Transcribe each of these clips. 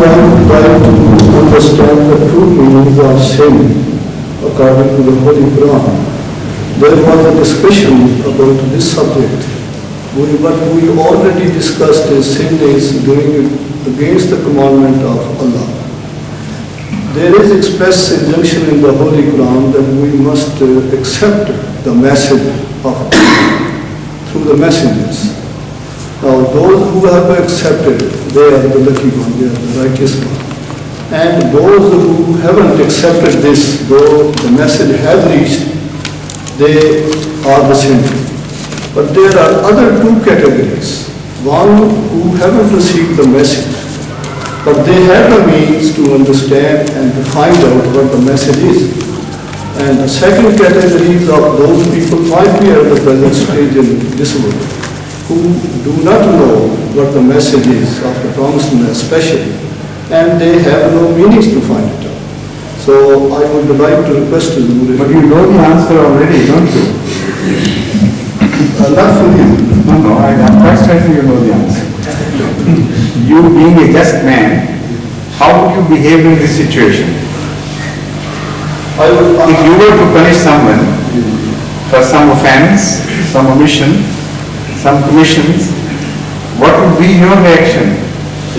one try to understand the true meaning of sin according to the Holy Quran, there was a discussion about this subject. What we already discussed is sin is doing against the commandment of Allah. There is express injunction in the Holy Quran that we must accept the message of Allah through the messengers. Now those who have accepted, they are the lucky ones, they are the righteous ones. And those who haven't accepted this, though the message has reached, they are the sinners. But there are other two categories. One who haven't received the message, but they have the means to understand and to find out what the message is. And the second category of those people might be at the present stage in this world, who do not know what the message is of the promised one especially, and they have no means to find it out. So I would like to request you. But you know the answer already, don't you? Not for you. No, I'm quite certain you know the answer. You being a just man, how would you behave in this situation? If you were to punish someone for some offense, some omission, some commissions, what would be your reaction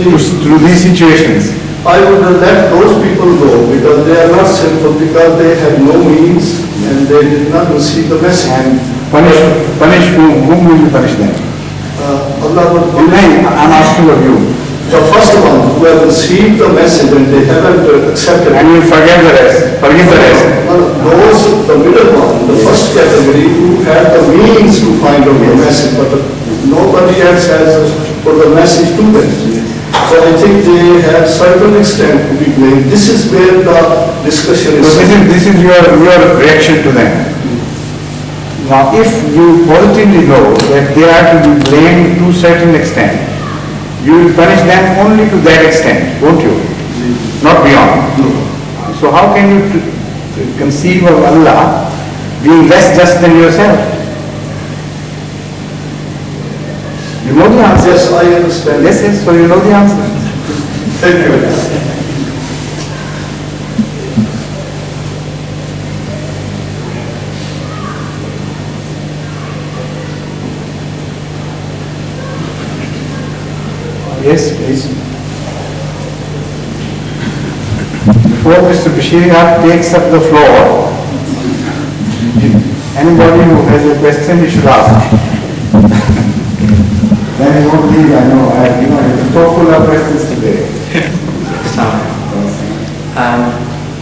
to these situations? I would let those people go because they are not sinful, because they had no means and they did not receive the message. And punish whom? Whom will you punish them? Allah would punish. I'm asking of you. The first one who have received the message and they haven't accepted it. And you forget the rest. Forgive the rest. Those, the middle one, the first category, who had the means to find out the message, but nobody else has put the message to them. So I think they have certain extent to be blamed. This is where the discussion is. So this is your reaction to them. Now, if you positively know that they are to be blamed to a certain extent, you will punish them only to that extent, won't you? Not beyond. No. So how can you conceive of Allah being less just than yourself? You know the answer. Yes, I understand. Yes, so you know the answer. Thank you. Yes, please. Before Mr. Bashir takes up the floor, anybody who has a question, he should ask. Then he won't leave, I know. I'm so full of questions today.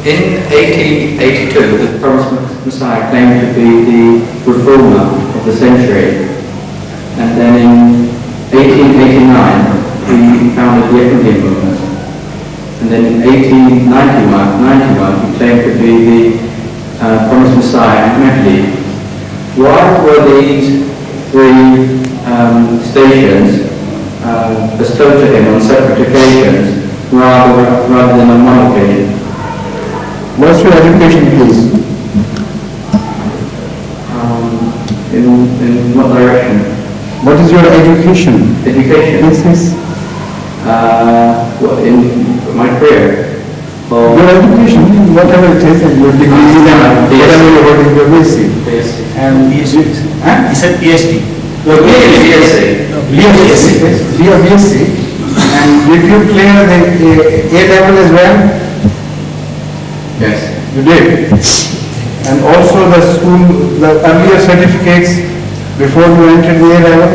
In 1882, the promised Messiah claimed to be the reformer of the century, and then in 1889, he founded the Economic movement. And then in 1891, he claimed to be the promised Messiah and Mahdi. Why were these three stations bestowed to him on separate occasions rather than on one occasion? What's your education, please? In what direction? What is your education? Education? Yes. In my career? Or Your education, whatever it is, and your degree, whatever you're holding, your BSc. And He said PhD. BSc. BSc. And did you clear the A level as well? Yes. You did. And also the earlier certificates before you entered the A level?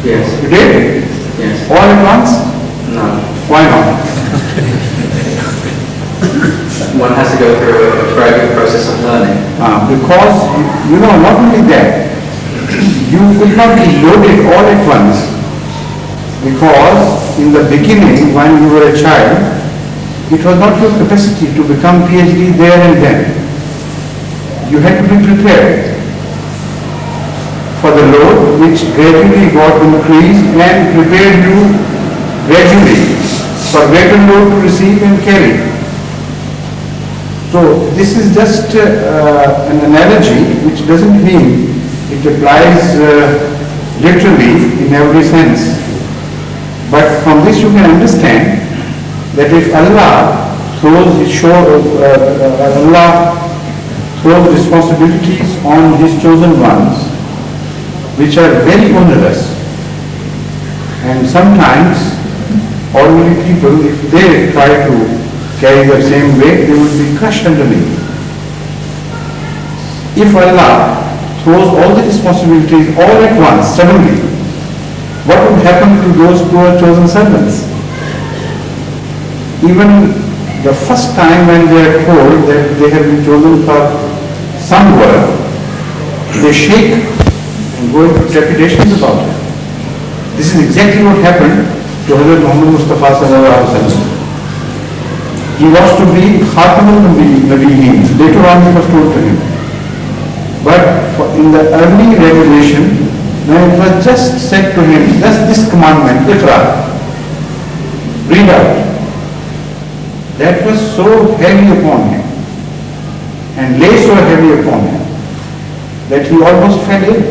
Yes. You did? Yes. All at once? No. Why not? One has to go through a very good process of learning. Because, not only that, you could not be loaded all at once. Because in the beginning, when you were a child, it was not your capacity to become PhD there and then. You had to be prepared for the load which gradually got increased and prepared you gradually for greater load to receive and carry. So this is just an analogy which doesn't mean it applies literally in every sense. But from this you can understand that if Allah throws Allah throws responsibilities on His chosen ones, which are very onerous, and sometimes ordinary people, if they try to carry the same weight, they will be crushed underneath. If Allah throws all the responsibilities all at once, suddenly, what would happen to those poor chosen servants? Even the first time when they are told that they have been chosen for some work, they shake and go into trepidations about it. This is exactly what happened to Hazrat Muhammad Mustafa sallallahu alaihi wasallam. He was to be Khatamul Nabiyyin. Later on it was told to him. But in the early revelation, when it was just said to him, just this commandment, Iqra, read out, that was so heavy upon him and lay so heavy upon him that he almost fell ill.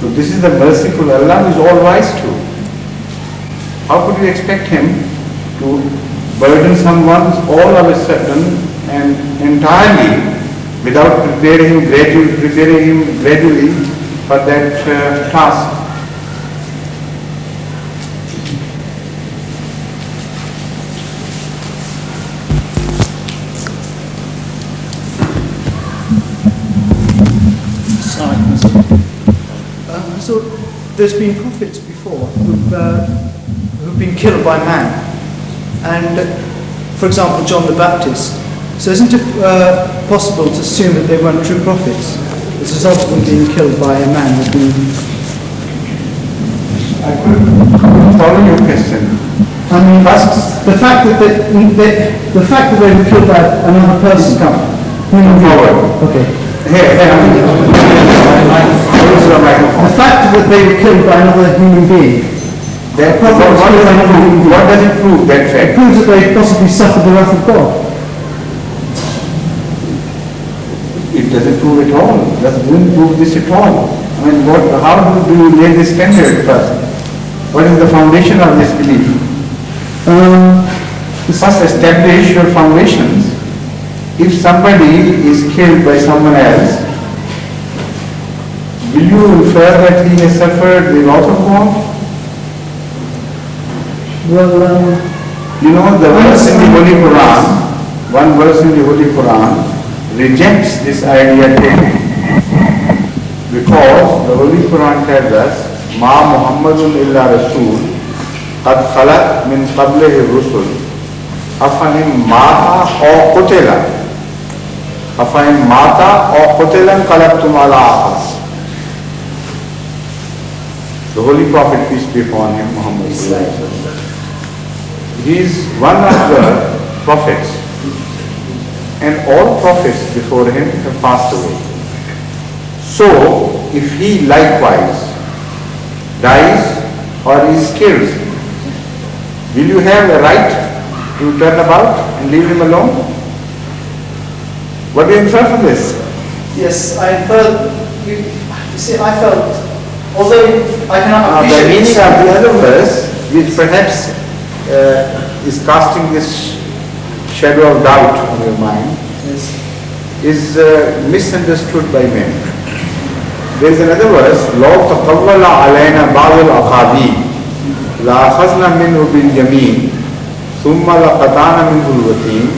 So this is the merciful Allah who is all wise too. How could you expect him to burden someone all of a sudden and entirely without preparing him gradually for that task? So there's been prophets before who've been killed by man, and for example John the Baptist. So isn't it possible to assume that they weren't true prophets as a result of them being killed by a man who'd been... I couldn't follow your question. I mean, the fact that they were killed by another person. Come forward. Okay. Here. The fact that they were killed by another human being. What does it prove, that fact? It proves that they possibly suffered the wrath of God. It doesn't prove at all. It doesn't prove this at all. I mean, how do you lay this standard first? What is the foundation of this belief? First establish your foundations. If somebody is killed by someone else, will you infer that he has suffered the wrath of God? Well, you know, the verse in the Holy Quran, one verse in the Holy Quran rejects this idea totally. Because the Holy Quran tells us, Ma Muhammadun illa Rasul, qad khalat min qablihi rusul, afanim mata aw qutila. Afain mata or qutilan qalabtum ala aqas. The Holy Prophet, peace be upon him, Muhammad, he is one of the prophets, and all prophets before him have passed away. So, if he likewise dies or is killed, will you have a right to turn about and leave him alone? What do you infer from this? yes, I infer. You see, I felt, although I cannot appreciate the meaning of the other verse, which perhaps is casting this shadow of doubt on your mind, is misunderstood by many. There is another verse, لو تقول علينا بعض الأقاويل لأخذنا منه باليمين ثم لقطعنا منه الوتين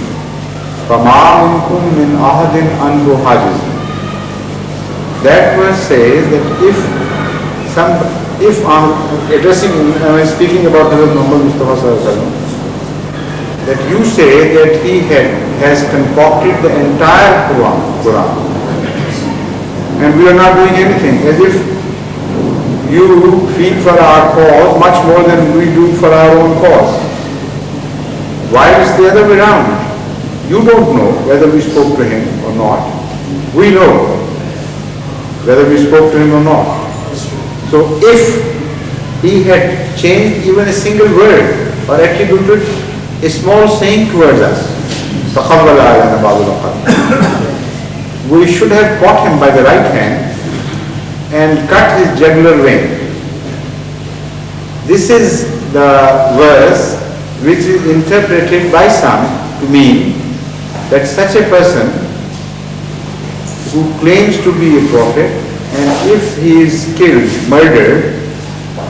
فما منكم من أحد عنه حاجز. That verse says that if addressing, I am speaking about Hazrat Muhammad Mustafa sallallahu alaihi wasallam, that you say that he has concocted the entire Quran, and we are not doing anything, as if you feel for our cause much more than we do for our own cause. Why is the other way around? You don't know whether we spoke to him or not. We know whether we spoke to him or not. So if he had changed even a single word or attributed a small saying towards us, we should have caught him by the right hand and cut his jugular vein. This is the verse which is interpreted by some to mean that such a person who claims to be a prophet, and if he is killed, murdered,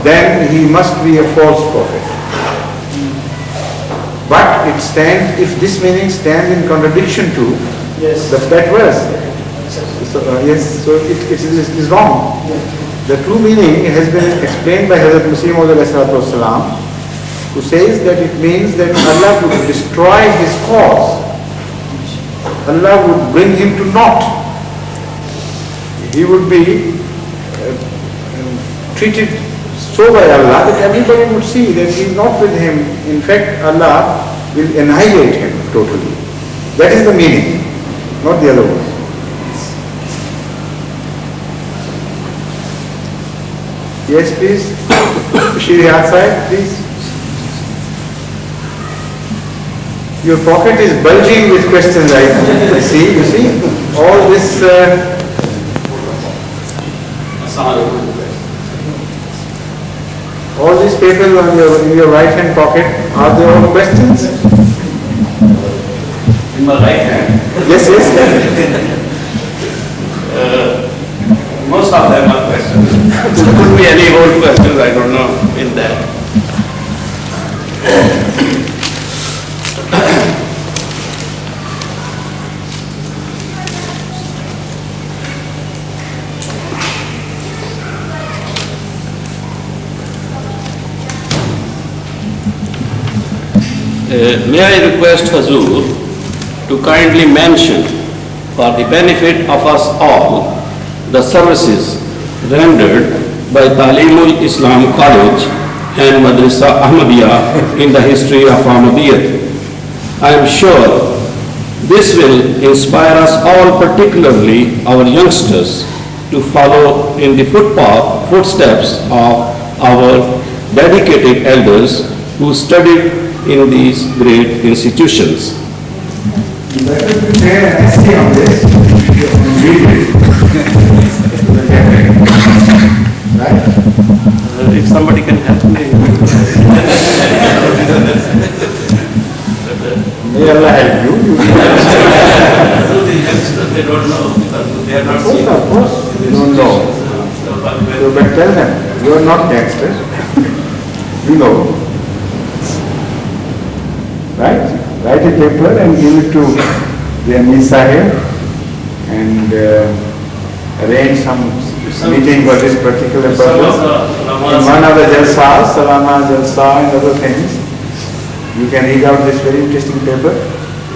then he must be a false prophet. But if this meaning stands in contradiction to that verse, so it is wrong. The true meaning has been explained by Hazrat Masih Maud ﷺ, who says that it means that Allah would destroy his cause. Allah would bring him to naught. He would be treated so by Allah that everybody would see that he is not with him. In fact, Allah will annihilate him totally. That is the meaning, not the other one. Yes, please. Tahir Archive, please. Your pocket is bulging with questions right now. You see, all this. All these papers in your right hand pocket, are they all questions? In my right hand? Yes. Most of them are questions. There could be any old questions, I don't know, in that. May I request Hazur to kindly mention, for the benefit of us all, the services rendered by Talimul Islam College and Madrasa Ahmadiyya in the history of Ahmadiyyat. I am sure this will inspire us all, particularly our youngsters, to follow in the footsteps of our dedicated elders who studied in these great institutions. Let us prepare an essay on this and read it. Right? If somebody can help me. May Allah help you. They don't know because they are not seen. Of course, they don't know. So, but tell them, you are not gangsters. You know. Right? Write a paper and give it to the Amir Sahib and arrange some meeting for this particular purpose. In one of the jalsas, Salama Jalsa and other things, you can read out this very interesting paper.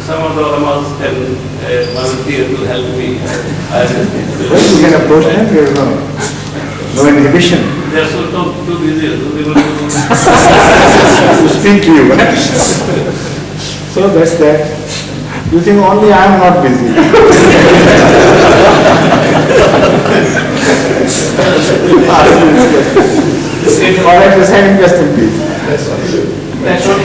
Some of the ulamas can volunteer to help me. Well, you can approach them, there is no inhibition. They are so too busy. To speak to you. So that's that. You think only I am not busy. All right, the second question, please. That's all.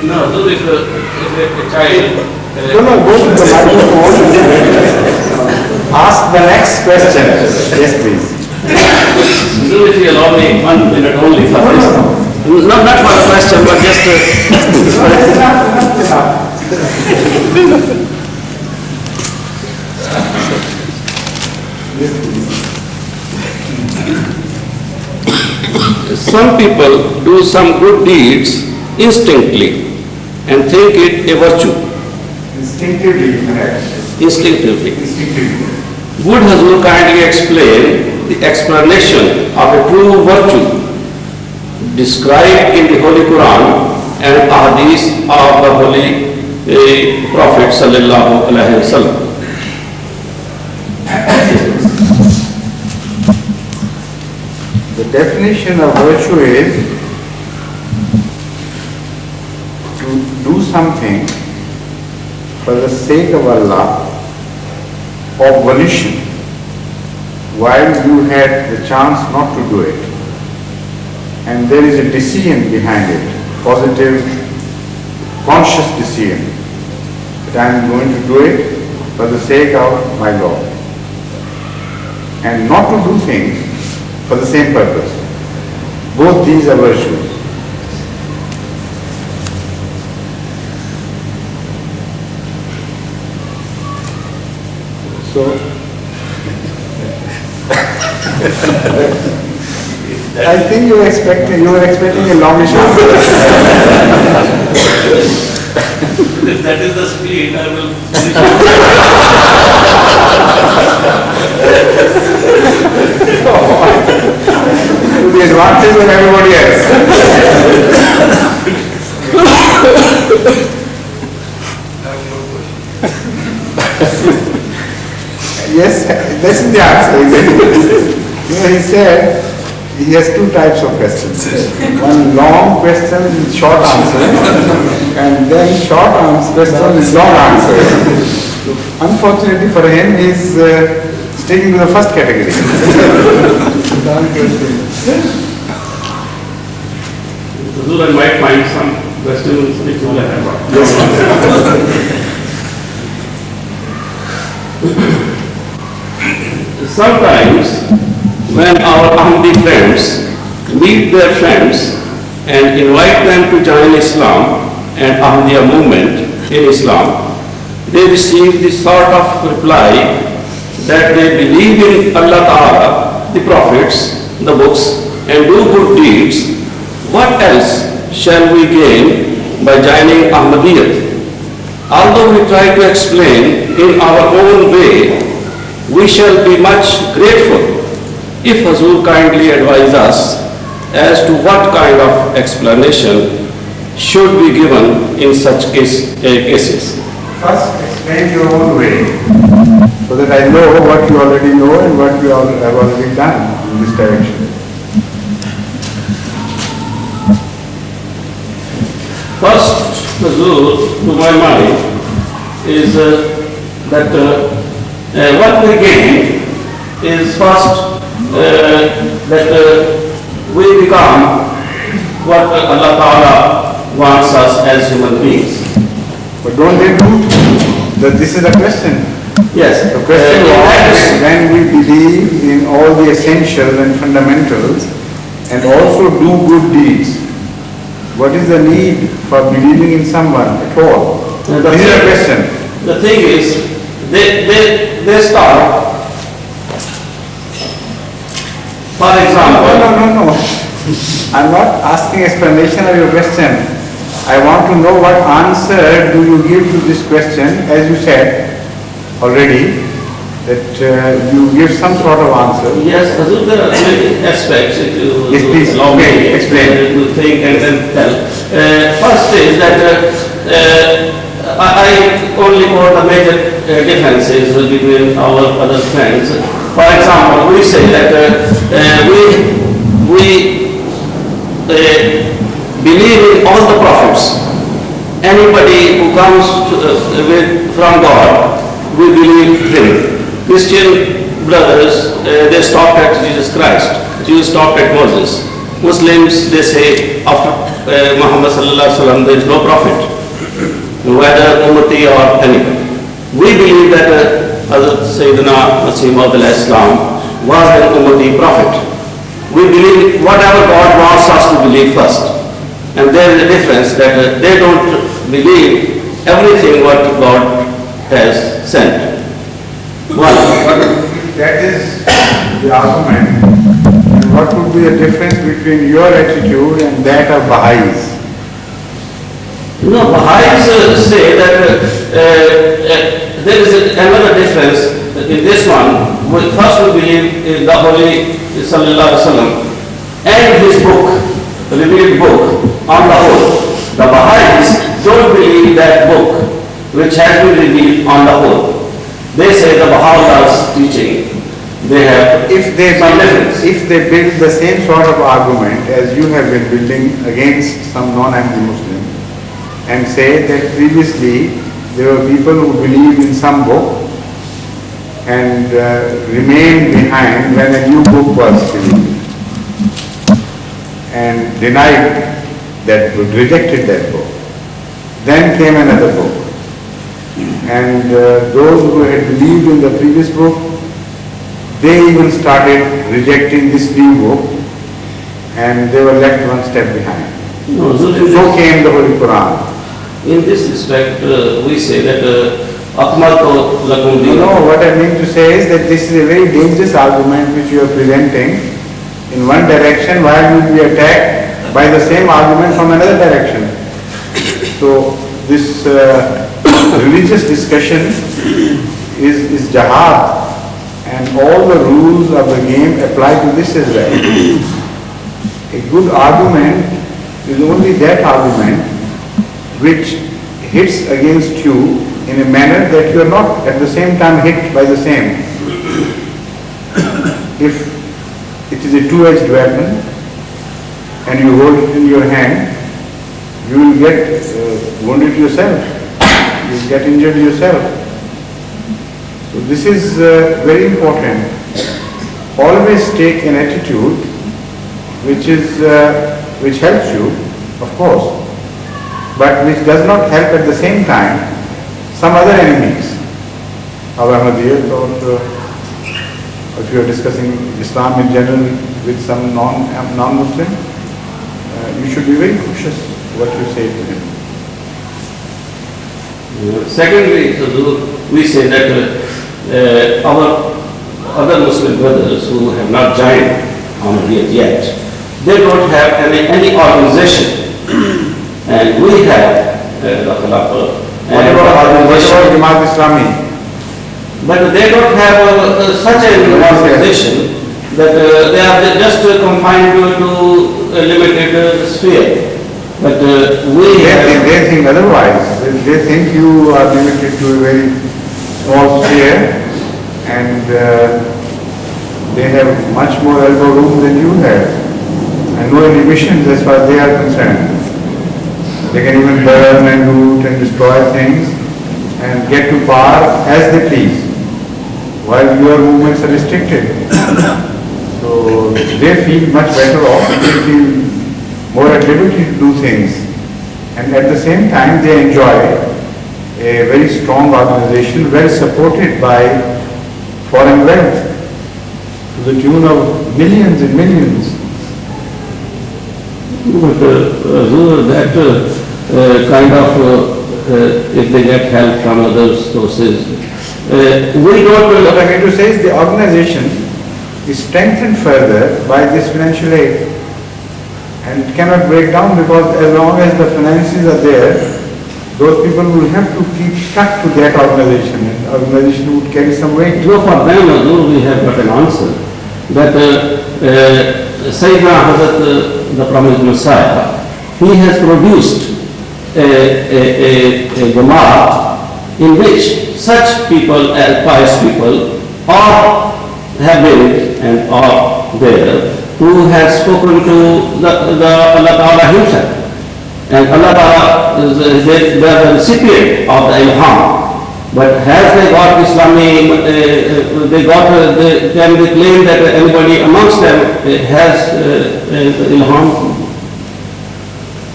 No, so if a child... No, go to the microphone. Ask the next question. Yes, please. So if you allow me 1 minute only for this. No, not for a question, but just Some people do some good deeds instinctively and think it a virtue. Instinctively, correct. Instinctively. Instinctively. Would Hazur kindly explain the explanation of a true virtue described in the Holy Quran and Ahadith of the Holy Prophet sallallahu alaihi wasallam? The definition of virtue is to do something for the sake of Allah of volition while you had the chance not to do it. And there is a decision behind it, positive, conscious decision, that I am going to do it for the sake of my Lord. And not to do things for the same purpose. both these are virtues. So, I think you were expecting a longish answer. If that is the speed, I will To the advantage of everybody else. Yes, this is the answer. He said he has two types of questions. One long question with short answer, and then short question with long answer. Unfortunately for him, he is sticking to the first category. Huzur, I might find some questions which will have. Sometimes when our Ahmadi friends meet their friends and invite them to join Islam and Ahmadiyya movement in Islam, they receive this sort of reply that they believe in Allah Ta'ala, the prophets, the books, and do good deeds. What else shall we gain by joining Ahmadiyyat? Although we try to explain in our own way, we shall be much grateful if Huzur kindly advise us as to what kind of explanation should be given in such cases. First, explain your own way, so that I know what you already know and what you have already done in this direction. First, Huzur, to my mind, is that what we gain is first that we become what Allah Ta'ala wants us as human beings. But don't they do that? This is a question. Yes. The question was when we believe in all the essentials and fundamentals and also do good deeds, what is the need for believing in someone at all? This is a question. The thing is, they start, for example. No. I'm not asking explanation of your question. I want to know what answer do you give to this question, as you said already, that you give some sort of answer. Yes, Hazur, there are many aspects if you Yes, please. allow me Explain. to think and then tell. First is that I only quote the major differences between our other friends. For example, we say that we believe in all the prophets. Anybody who comes from God, we believe him. Christian brothers, they stopped at Jesus Christ. Jews stopped at Moses. Muslims, they say after Muhammad sallallahu alaihi wasallam, there is no prophet, whether Ummati or anyone. We believe that Hazrat Sayyidina Masih Maud al-Islam was an Ummati prophet. We believe whatever God wants us to believe first. And there is a difference that they don't believe everything what God has sent. One. That is the argument. And what would be the difference between your attitude and that of Baha'is? No, Baha'is say that there is another difference in this one. First we believe in the Holy Sallallahu Alaihi Wasallam and his book, the revealed book on the whole. The Baha'is don't believe that book which has been revealed on the whole. They say the Baha'u'llah's teaching, they have some difference. If they build the same sort of argument as you have been building against some non-Ahmadi Muslim and say that previously there were people who believed in some book and remained behind when a new book was released and denied that book, rejected that book. Then came another book. And those who had believed in the previous book, they even started rejecting this new book and they were left one step behind. No, Huzur, So came the Holy Quran. in this respect, we say that Akmaltu lakum You know, dinakum. what I mean to say is that this is a very dangerous argument which you are presenting in one direction while you will be attacked by the same argument from another direction. So this religious discussion is jihad, and all the rules of the game apply to this as well. A good argument is only that argument which hits against you in a manner that you are not at the same time hit by the same. If it is a two-edged weapon and you hold it in your hand, you will get wounded yourself, you will get injured yourself. So this is very important. Always take an attitude which helps you, of course, but which does not help at the same time some other enemies. Our Ahmadiyyat, or if you are discussing Islam in general with some non-Muslim, you should be very cautious what you say to him. Secondly, Huzur, we say that our other Muslim brothers who have not joined Ahmadiyyat yet, they don't have any organization, and we have the Khilafah. What about Jamaat Islami? But they don't have such an organization that they are just confined to a limited sphere. But They think otherwise. They think you are limited to a very small sphere, and they have much more elbow room than you have, and no inhibitions as far as they are concerned. They can even burn and loot and destroy things and get to power as they please, while your movements are restricted. So they feel much better off, they feel more at liberty to do things, and at the same time they enjoy a very strong organization, well supported by foreign wealth to the tune of millions and millions. But that kind of, if they get help from other sources, we don't. What I mean to say is the organization is strengthened further by this financial aid, and it cannot break down, because as long as the finances are there, those people will have to keep stuck to that organization, and the organization would carry some weight. So for them, Huzur, we have got an answer that Sayyidina Hazrat, the promised Messiah, he has produced a Jamaat in which such people, as pious people, have been and are there, who has spoken to the Allah Ta'ala himself. And Allah Ta'ala, they are the recipient of the ilham. But has they got Islamic, can they claim that anybody amongst them has ilham?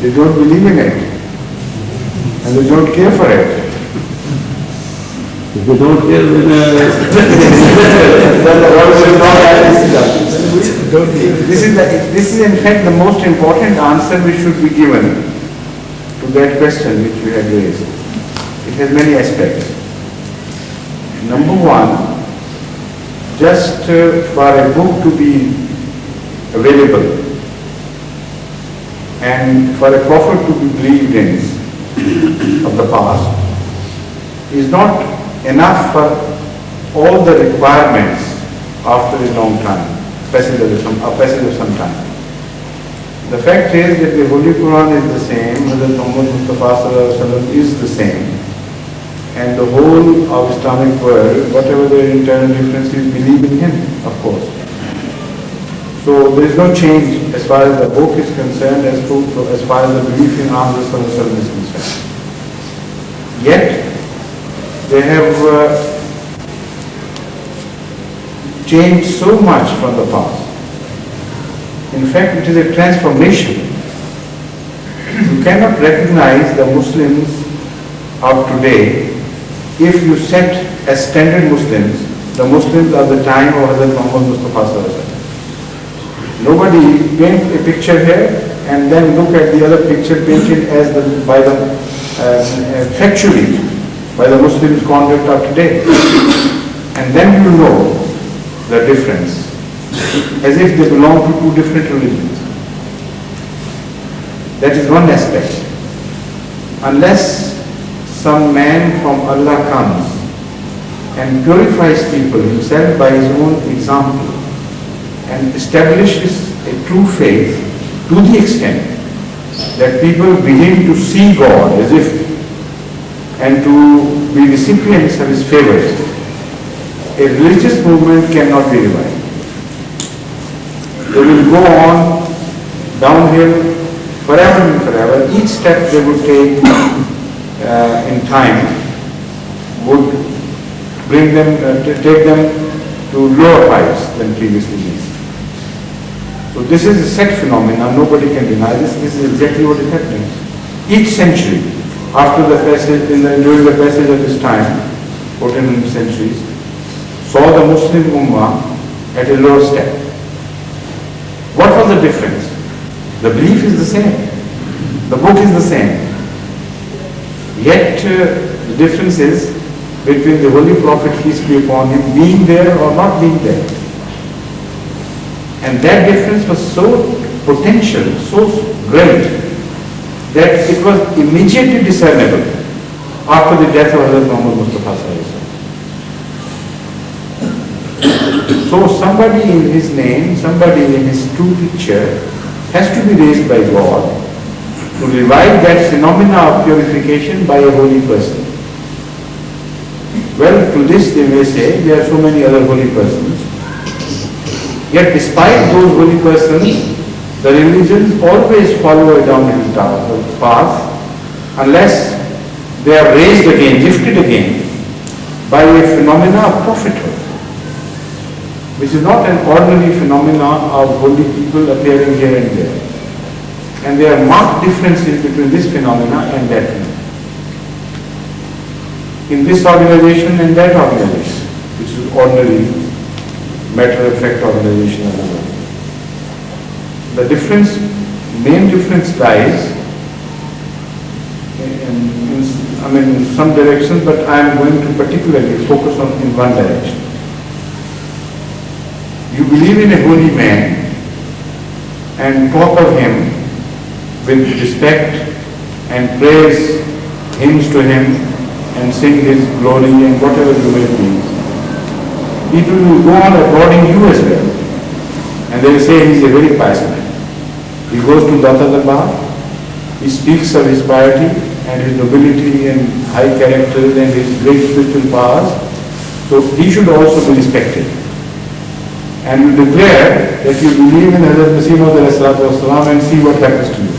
They don't believe in it, and they don't care for it. They don't care This is in fact the most important answer which should be given to that question which we had raised. It has many aspects. Number one, just for a book to be available and for a prophet to be believed in of the past is not enough for all the requirements after a long time, passage of some time. The fact is that the Holy Quran is the same, Hazrat Muhammad Mustafa Sallallahu Alaihi Wasallam is the same, and the whole of Islamic world, whatever their internal differences, believe in him, of course. So there is no change as far as the book is concerned, as far as the belief in Muhammad Sallallahu Alaihi Wasallam is concerned. Yet, they have changed so much from the past. In fact, it is a transformation. You cannot recognize the Muslims of today if you set as standard Muslims the Muslims of the time of Hazrat Muhammad Mustafa Sallallahu Alaihi Wasallam. Nobody paint a picture here and then look at the other picture painted as factually by the Muslims' conduct of today. And then you know the difference, as if they belong to two different religions. That is one aspect. Unless some man from Allah comes and purifies people himself by his own example and establishes a true faith to the extent that people begin to see God as if and to be recipients of his favors, a religious movement cannot be revived. They will go on downhill forever and forever. Each step they would take in time would bring them, take them to lower heights than previously been. So this is a set phenomenon, nobody can deny this. This is exactly what is happening. Each century, after the passage, during the passage of this time, 1400 centuries, saw the Muslim Ummah at a lower step. What was the difference? The belief is the same. The book is the same. Yet the difference is between the Holy Prophet, peace be upon him, being there or not being there. And that difference was so potential, so great, that it was immediately discernible after the death of Hazrat Muhammad Mustafa Sallallahu Alaihi Wasallam. So somebody in his name, somebody in his true picture has to be raised by God to revive that phenomena of purification by a holy person. Well, to this they may say, there are so many other holy persons. Yet despite those holy persons, the religions always follow a downhill path unless they are raised again, lifted again by a phenomena of prophethood, which is not an ordinary phenomena of holy people appearing here and there. And there are marked differences between this phenomena and that phenomena. In this organization and that organization, which is ordinary matter-of-fact organization of the world. The difference, main difference lies in some directions, but I am going to particularly focus on in one direction. You believe in a holy man and talk of him with respect and praise hymns to him and sing his glory and whatever you may be. People will go on applauding you as well. And they will say he is a very pious man. He goes to Data Darbar, he speaks of his piety and his nobility and high character and his great spiritual powers. So he should also be respected. And you declare that you believe in Hazrat Masih Maud and see what happens to you.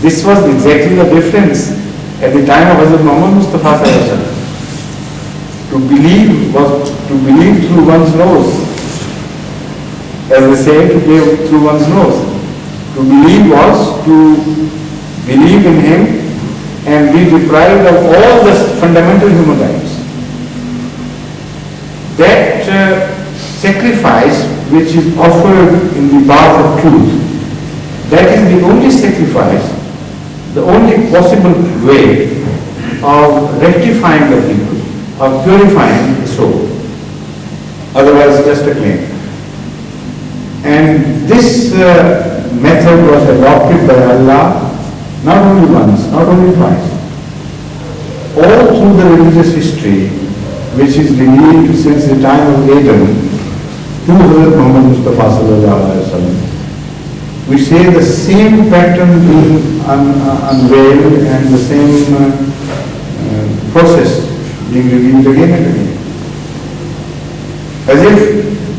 This was exactly the difference at the time of Hazrat Muhammad Mustafa Sallallahu Alaihi Wasallam. To believe was to believe through one's nose. As they say, to believe through one's nose. To believe was to believe in him and be deprived of all the fundamental human rights. That sacrifice which is offered in the path of truth, that is the only sacrifice, the only possible way of rectifying the people, of purifying the soul. Otherwise, just a claim. And this method was adopted by Allah not only once, not only twice. All through the religious history, which is revealed since the time of Adam to Hazrat Muhammad Mustafa Sallallahu Alaihi Wasallam, we say the same pattern being unveiled and the same process being revealed again and again. As if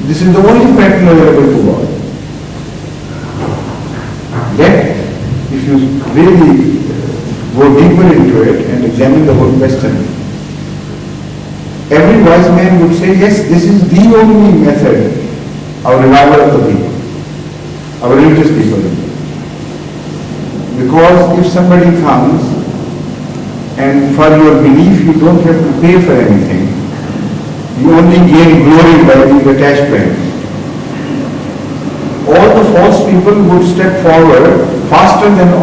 this is the only pattern available to God. Yet, if you really go deeper into it and examine the whole question, every wise man would say, yes, this is the only method of revival of the people, of religious people. Because if somebody comes and for your belief you don't have to pay for anything, you only gain glory by being attached to him. all the false people would step forward faster than the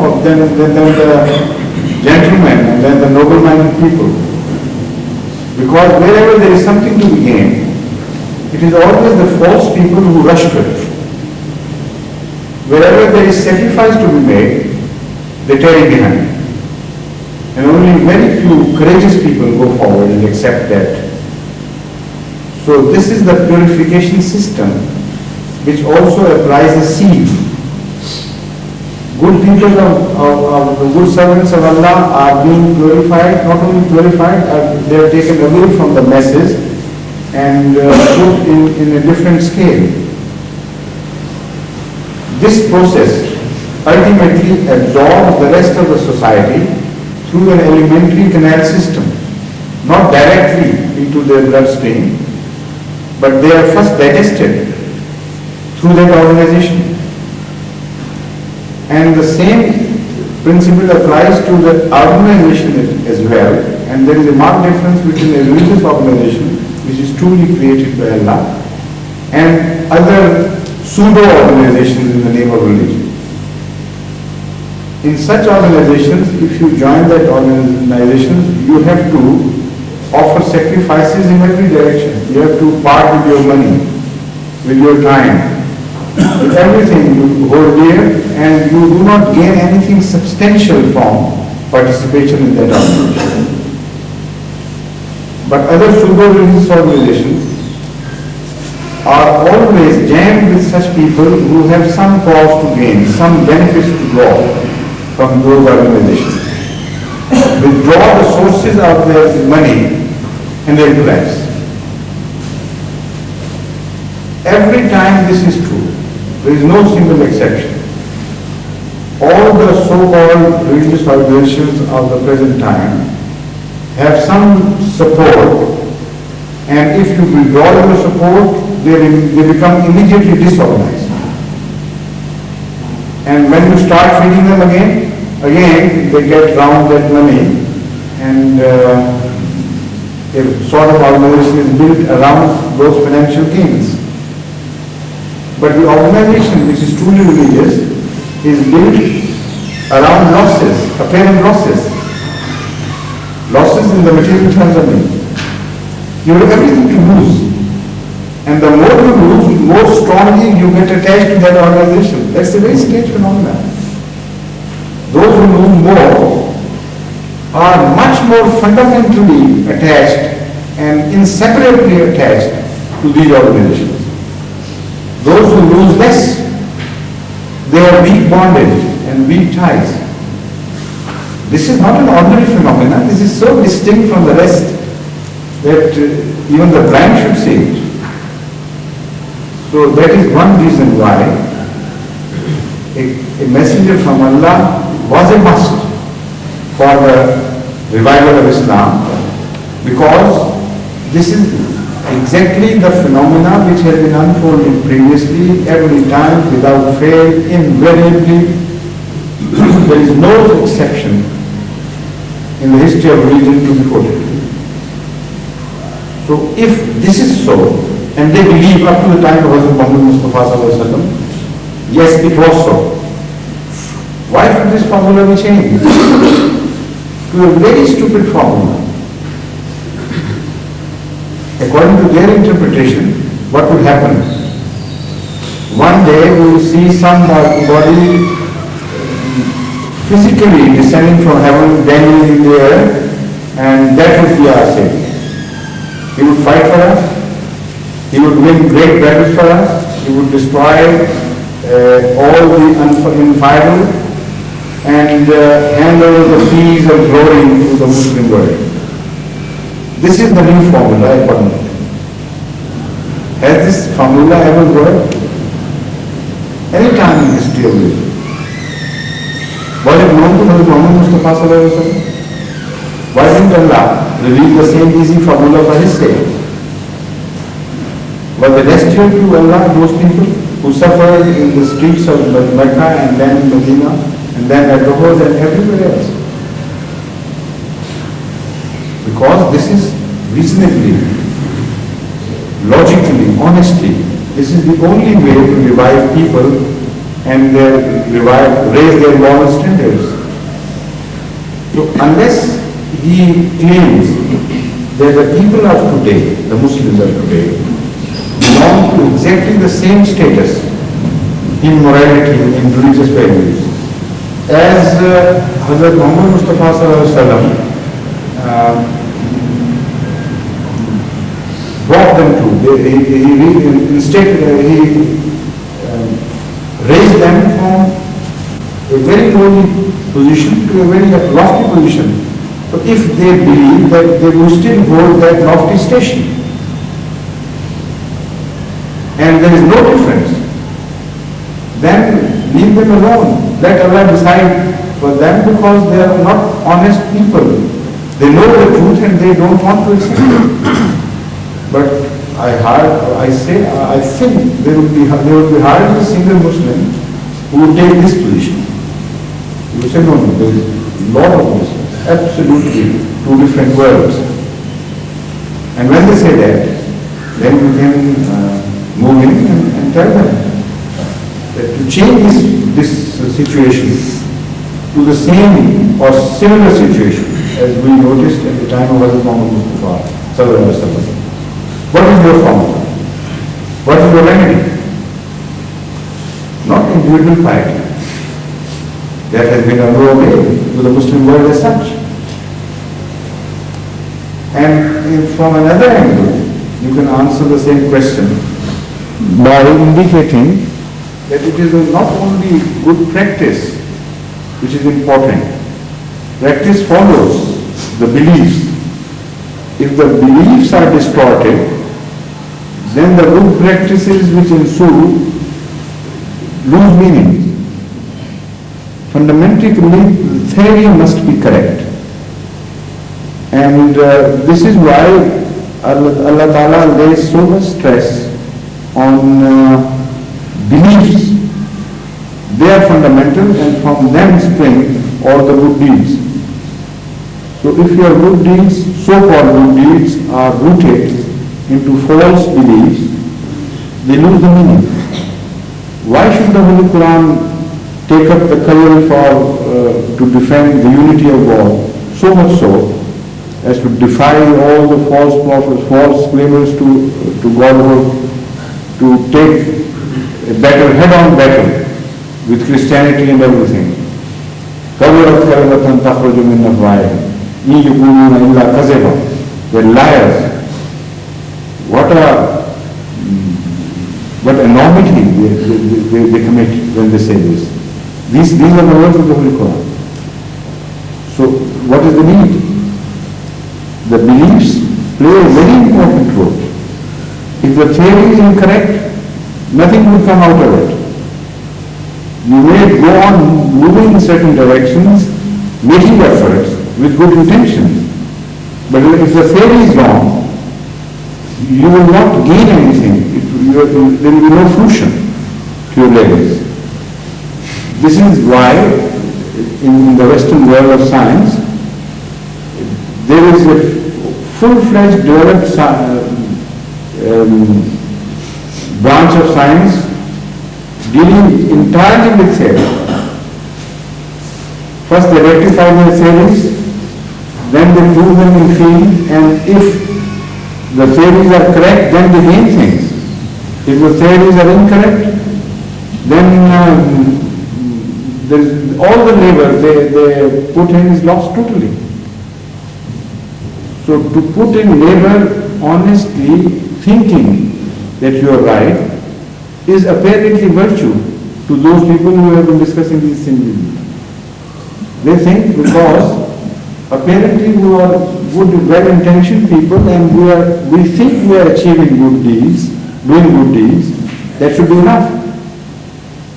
gentlemen and than the noble-minded people. Because wherever there is something to be gained, it is always the false people who rush to it. Wherever there is sacrifice to be made, they tarry behind. And only very few courageous people go forward and accept that. So this is the purification system which also applies the seed. Good people of the good servants of Allah are being purified, not only purified, they are taken away from the masses and put in a different scale. This process ultimately absorbs the rest of the society through an alimentary canal system, not directly into their bloodstream, but they are first digested through that organization. And the same principle applies to the organization as well, and there is a marked difference between a religious organization, which is truly created by Allah, and other pseudo-organizations in the name of religion. In such organizations, if you join that organization, you have to offer sacrifices in every direction. You have to part with your money, with your time, with everything you hold dear, and you do not gain anything substantial from participation in that organization. But other pseudo-religious organizations are always jammed with such people who have some cause to gain, some benefits to draw from those organizations. Withdraw the sources of their money and they collapse. Every time this is true. There is no single exception. All the so-called religious organizations of the present time have some support, and if you withdraw your support, they become immediately disorganized. And when you start feeding them again they get round that money, and a sort of organization is built around those financial gains. But the organization which is truly religious is built around losses, apparent losses. Losses in the material terms of money. You have everything to lose. And the more you lose, more strongly you get attached to that organization. That's a very strange phenomenon. Those who lose more are much more fundamentally attached and inseparably attached to these organizations. Those who lose less, they are weak bondage and weak ties. This is not an ordinary phenomenon. This is so distinct from the rest that even the blind should see it. So that is one reason why a messenger from Allah was a must for the revival of Islam, because this is exactly the phenomena which has been unfolding previously, every time, without fail, invariably. There is no exception in the history of religion to be quoted. So if this is so, and they believe up to the time of Hazrat Muhammad Mustafa Sallallahu Alaihi Wasallam, yes, it was so. Why should this formula be changed? To a very stupid formula. According to their interpretation, what would happen? One day we will see some body physically descending from heaven, dangling in the air, and that would be our Savior. He would fight for us, he would win great battles for us, he would destroy all the infidel, and hand over the keys of glory to the Muslim world. This is the new formula according to me. Has this formula ever worked? Any time in history of religion. Was it known to Hazrat Muhammad Mustafa Sallallahu Alaihi Wasallam? Why didn't Allah reveal the same easy formula for his sake? Was the rescue to Allah those people who suffered in the streets of Mecca and then in Medina and then at Uhud and everywhere else? Because this is reasonably, logically, honestly This is the only way to revive people and raise their moral standards. So unless he claims that the people of today, the Muslims of today, belong to exactly the same status in morality, in religious values, as Hazrat Muhammad Mustafa Sallallahu Alaihi Wasallam brought them to. He raised them from a very lowly position to a very lofty position. So if they believe that they will still hold that lofty station, and there is no difference, then leave them alone. Let Allah decide for them, because they are not honest people. They know the truth and they don't want to accept it. But I think there will be hardly a single Muslim who will take this position. You say no, there is a lot of Muslims. Absolutely two different worlds. And when they say that, then you can move in and tell them that to change this situation to the same or similar situation as we noticed at the time of Hazrat Muhammad Mustafa Sallallahu Alaihi Wasallam. What is your formula? What is your remedy? Not individual piety. That has been a no way to the Muslim world as such. And from another angle, you can answer the same question by indicating that it is not only good practice which is important. Practice follows the beliefs. If the beliefs are distorted, then the good practices which ensue lose meaning. Fundamentally, the theory must be correct. And this is why Allah Ta'ala lays so much stress on beliefs. They are fundamental, and from them spring all the good deeds. So if your good deeds, so-called good deeds, are rooted into false beliefs, they lose the meaning. Why should the Holy Quran take up the cudgel to defend the unity of God, so much so as to defy all the false prophets, false claimers to Godhood, to take a head-on battle with Christianity and everything? They're liars. What enormity they commit when they say this. These are the words of the Holy Quran. So what is the need? The beliefs play a very important role. If the theory is incorrect, nothing will come out of it. You may go on moving in certain directions, making efforts with good intentions. But if the theory is wrong, you will not gain anything. There will be no fruition to your labors. This is why in the Western world of science, there is a full-fledged developed branch of science dealing entirely with theory. First they rectify their theories, then they prove them in field, and if the theories are correct, then they gain things. If the theories are incorrect, then all the labor they put in is lost totally. So to put in labor honestly, thinking that you are right, is apparently virtue to those people who have been discussing these things with you. They think because apparently we are good, well-intentioned people, and we think we are achieving good deeds, doing good deeds, that should be enough.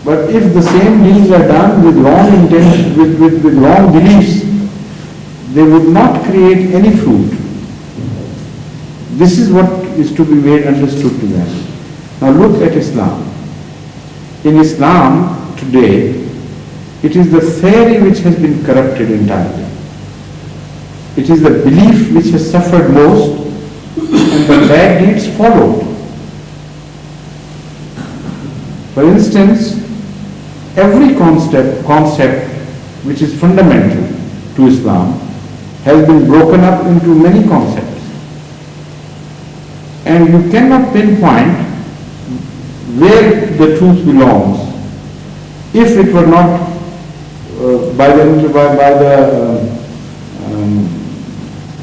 But if the same deeds are done with wrong intention, with wrong beliefs, they would not create any fruit. This is what is to be made understood to them. Now look at Islam. In Islam today, it is the theory which has been corrupted entirely. It is the belief which has suffered most, and the bad deeds followed. For instance, every concept which is fundamental to Islam has been broken up into many concepts. And you cannot pinpoint where the truth belongs if it were not by the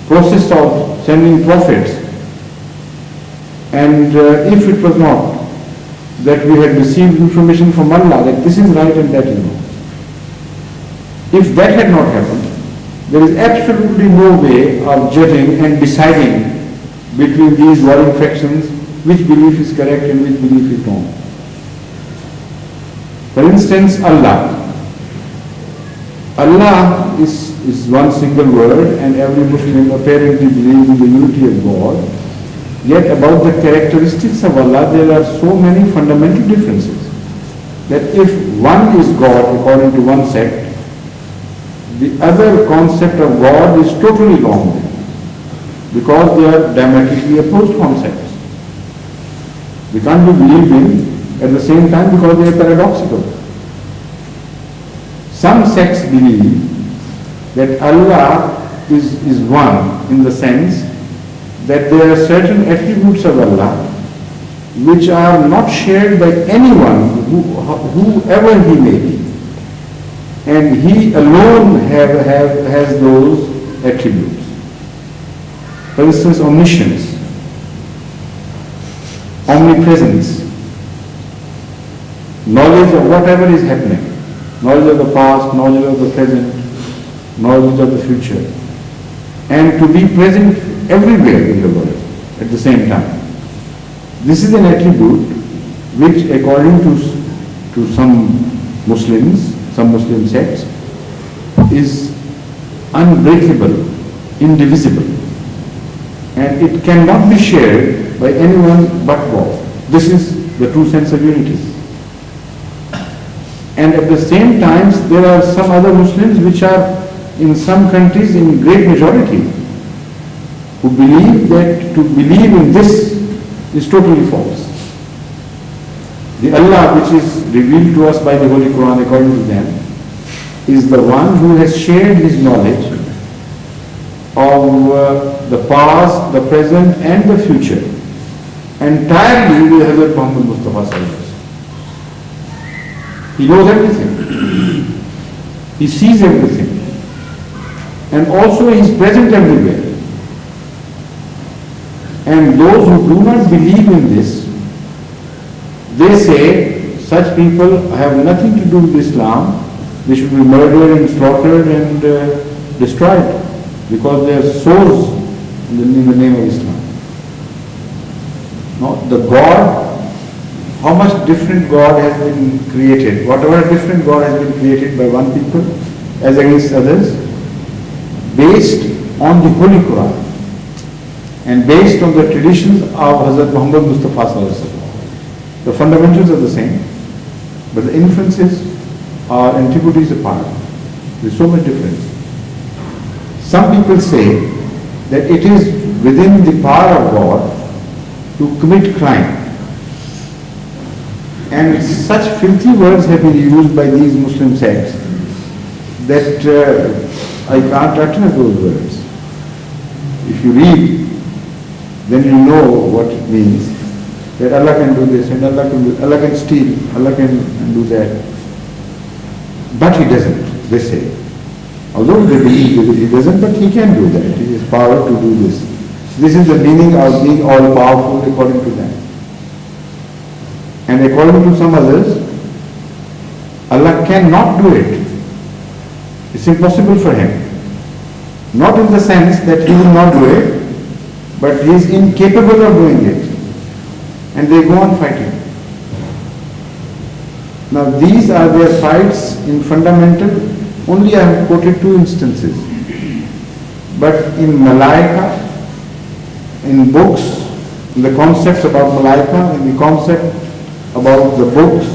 process of sending prophets, and if it was not that we had received information from Allah that this is right and that is wrong. If that had not happened, there is absolutely no way of judging and deciding between these warring factions which belief is correct and which belief is wrong. For instance, Allah. Allah is one single word, and every Muslim apparently believes in the unity of God. Yet about the characteristics of Allah there are so many fundamental differences that if one is God according to one sect, the other concept of God is totally wrong because they are diametrically opposed concepts. We can't be believing at the same time because they are paradoxical. Some sects believe that Allah is one in the sense that there are certain attributes of Allah which are not shared by anyone, whoever he may be. And he alone has those attributes. For instance, omniscience, omnipresence, knowledge of whatever is happening, knowledge of the past, knowledge of the present, knowledge of the future, and to be present everywhere in the world at the same time. This is an attribute which, according to some Muslims, some Muslim sects, is unbreakable, indivisible, and it cannot be shared by anyone but God. This is the true sense of unity. And at the same time, there are some other Muslims which are in some countries in great majority who believe that to believe in this is totally false. The Allah which is revealed to us by the Holy Quran according to them is the one who has shared his knowledge of the past, the present and the future entirely with Hazrat Muhammad Mustafa Sallallahu Alaihi Wasallam. He knows everything. He sees everything. And also he is present everywhere. And those who do not believe in this, they say such people have nothing to do with Islam. They should be murdered and slaughtered and destroyed because they are souls in the name of Islam. Now the God, how much different God has been created, whatever different God has been created by one people as against others, based on the Holy Quran and based on the traditions of Hazrat Muhammad Mustafa Sallallahu Alaihi Wasallam. The fundamentals are the same, but the inferences are antiquities apart. There is so much difference. Some people say that it is within the power of God to commit crime. And such filthy words have been used by these Muslim sects that I can't utter those words. If you read, then you know what it means. That Allah can do this and Allah can steal, Allah can do that. But He doesn't, they say. Although they believe that He doesn't, but He can do that. He has power to do this. This is the meaning of being all powerful according to them. And according to some others, Allah cannot do it. It's impossible for Him. Not in the sense that He will not do it, but He is incapable of doing it. And they go on fighting. Now these are their fights in fundamental. Only I have quoted 2 instances. But in Malaika, in books, in the concepts about Malaika, in the concept about the books,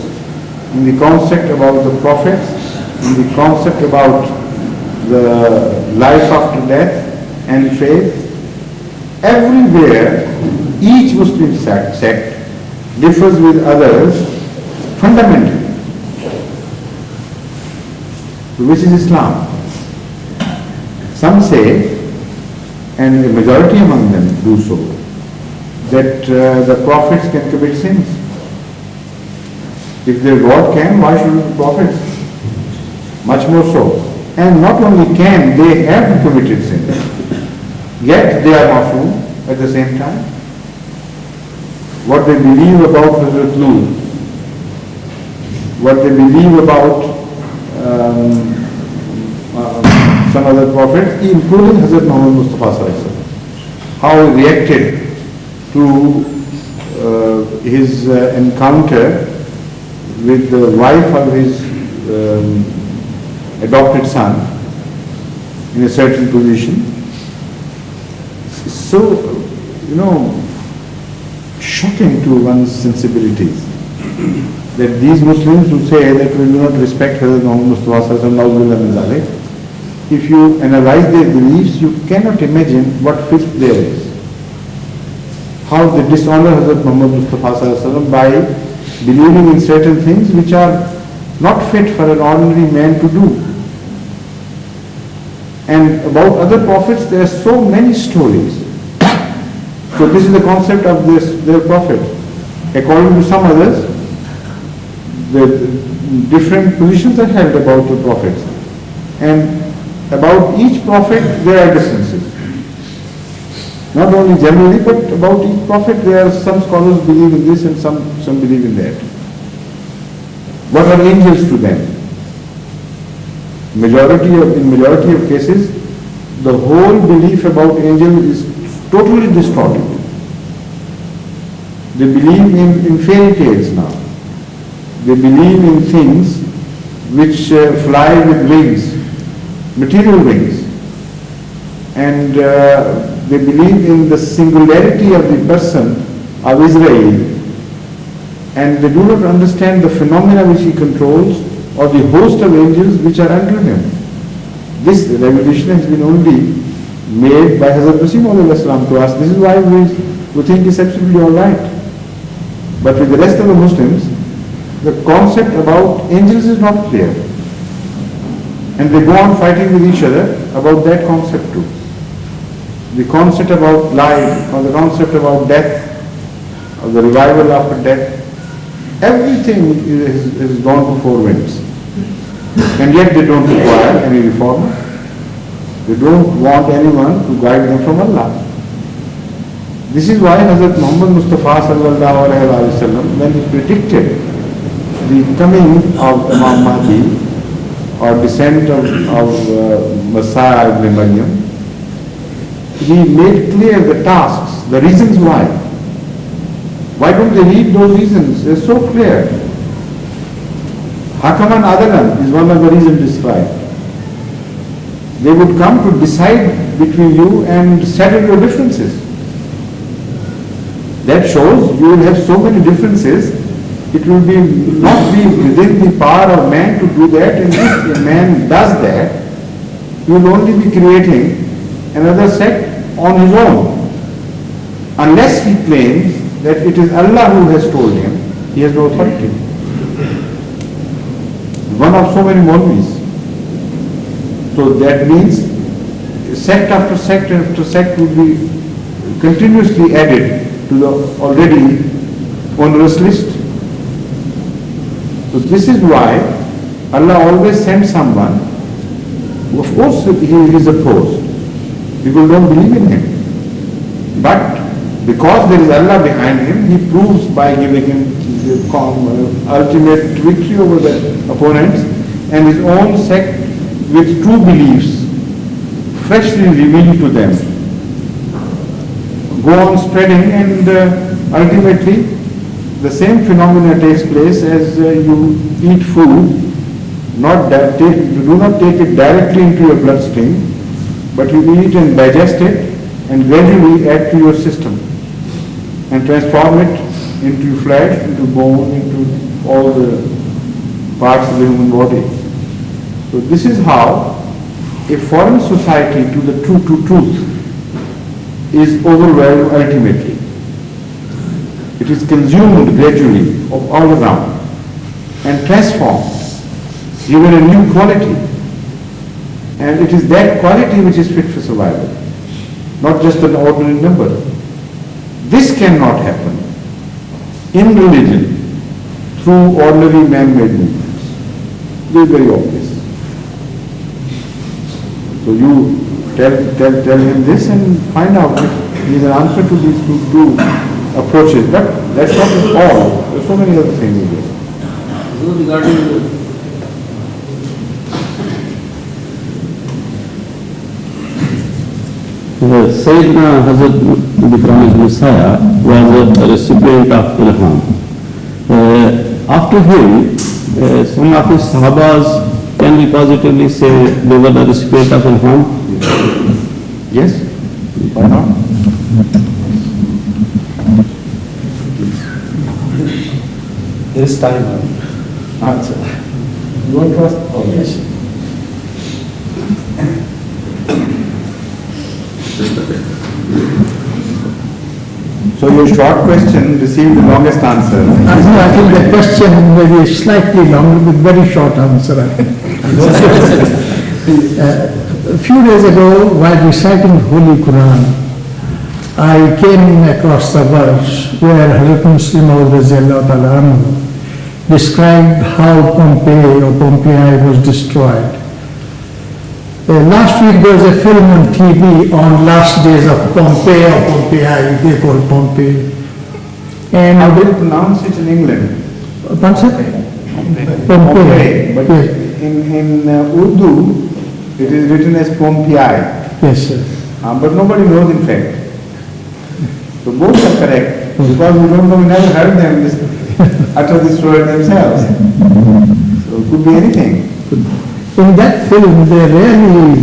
in the concept about the prophets, in the concept about the life after death and faith, everywhere each Muslim sect differs with others fundamental. Which is Islam. Some say, and a majority among them do so, that the prophets can commit sins. If their God can, why shouldn't the prophets? Much more so. And not only can, they have committed sins. Yet they are mafroom at the same time. What they believe about Hazrat Lut, what they believe about some other prophets, including Hazrat Muhammad Mustafa Sallallahu Alaihi Wasallam, how he reacted to his encounter with the wife of his adopted son in a certain position. So, shocking to one's sensibilities that these Muslims who say that we do not respect Hazrat Muhammad Mustafa Sallallahu Alaihi Wasallam, if you analyze their beliefs, you cannot imagine what filth there is. How they dishonor Hazrat Muhammad Mustafa Sallallahu Alaihi Wasallam by believing in certain things which are not fit for an ordinary man to do. And about other prophets, there are so many stories. So this is the concept of their prophet. According to some others, the different positions are held about the prophets. And about each prophet, there are differences. Not only generally, but about each prophet, there are some scholars believe in this and some believe in that. What are angels to them? In majority of cases, the whole belief about angels is totally distorted. They believe in fairy tales now. They believe in things which fly with wings, material wings. And they believe in the singularity of the person of Israel. And they do not understand the phenomena which he controls or the host of angels which are under him. This revelation has been only made by Hazrat Masih to us. This is why we think it's absolutely all right. But with the rest of the Muslims, the concept about angels is not clear. And they go on fighting with each other about that concept too. The concept about life or the concept about death or the revival after death, everything is gone to four winds. And yet they don't require any reformer. They don't want anyone to guide them from Allah. This is why Hazrat Muhammad Mustafa Sallallahu Alaihi Wasallam, when he predicted the coming of Imam Mahdi or descent of Messiah ibn Maryam, he made clear the tasks, the reasons why. Why don't they read those reasons? They're so clear. Hakaman Adalan is one of the reasons described. They would come to decide between you and settle your differences. That shows you will have so many differences, it will not be within the power of man to do that, and if a man does that, he will only be creating another sect on his own. Unless he claims that it is Allah who has told him, he has no authority. One of so many Maulvis. So that means sect after sect after sect will be continuously added to the already onerous list. So this is why Allah always sends someone who, of course, he is opposed. People don't believe in him. But because there is Allah behind him, he proves by giving him the ultimate victory over the opponents, and his own sect with true beliefs freshly revealed to them go on spreading, and ultimately the same phenomena takes place as you eat food. You do not take it directly into your bloodstream, but you eat and digest it and gradually add to your system and transform it into flesh, into bone, into all the parts of the human body. So this is how a foreign society to the truth is overwhelmed ultimately. It is consumed gradually all around. and transformed, given a new quality. And it is that quality which is fit for survival, not just an ordinary number. This cannot happen in religion through ordinary man-made movements. This is very obvious. So you tell him this and find out if he is an answer to these two approaches. But that's not all. There are so many other things in this. Regarding Sayyidina Hazrat the Promised Messiah was a recipient of Ilham. After him, some of his Sahabas, can we positively say they were the recipient of Ilham? Yes? Why not? There is time. Answer. You want to ask? Oh, yes. So your short question received the longest answer. I think the question may be slightly long with very short answer. A few days ago, while reciting the Holy Quran, I came across the verse where Hazrat Muslim Maud described how Pompeii was destroyed. Last week there was a film on TV on last days of Pompeii, they call Pompeii. And How do you pronounce it in England? What's it? Pompeii. But Yes. in Urdu, it is written as Pompeii. Yes, sir. But nobody knows in fact. So both are correct. Because we don't know, we never heard them utter this word themselves. So it could be anything. In that film, they really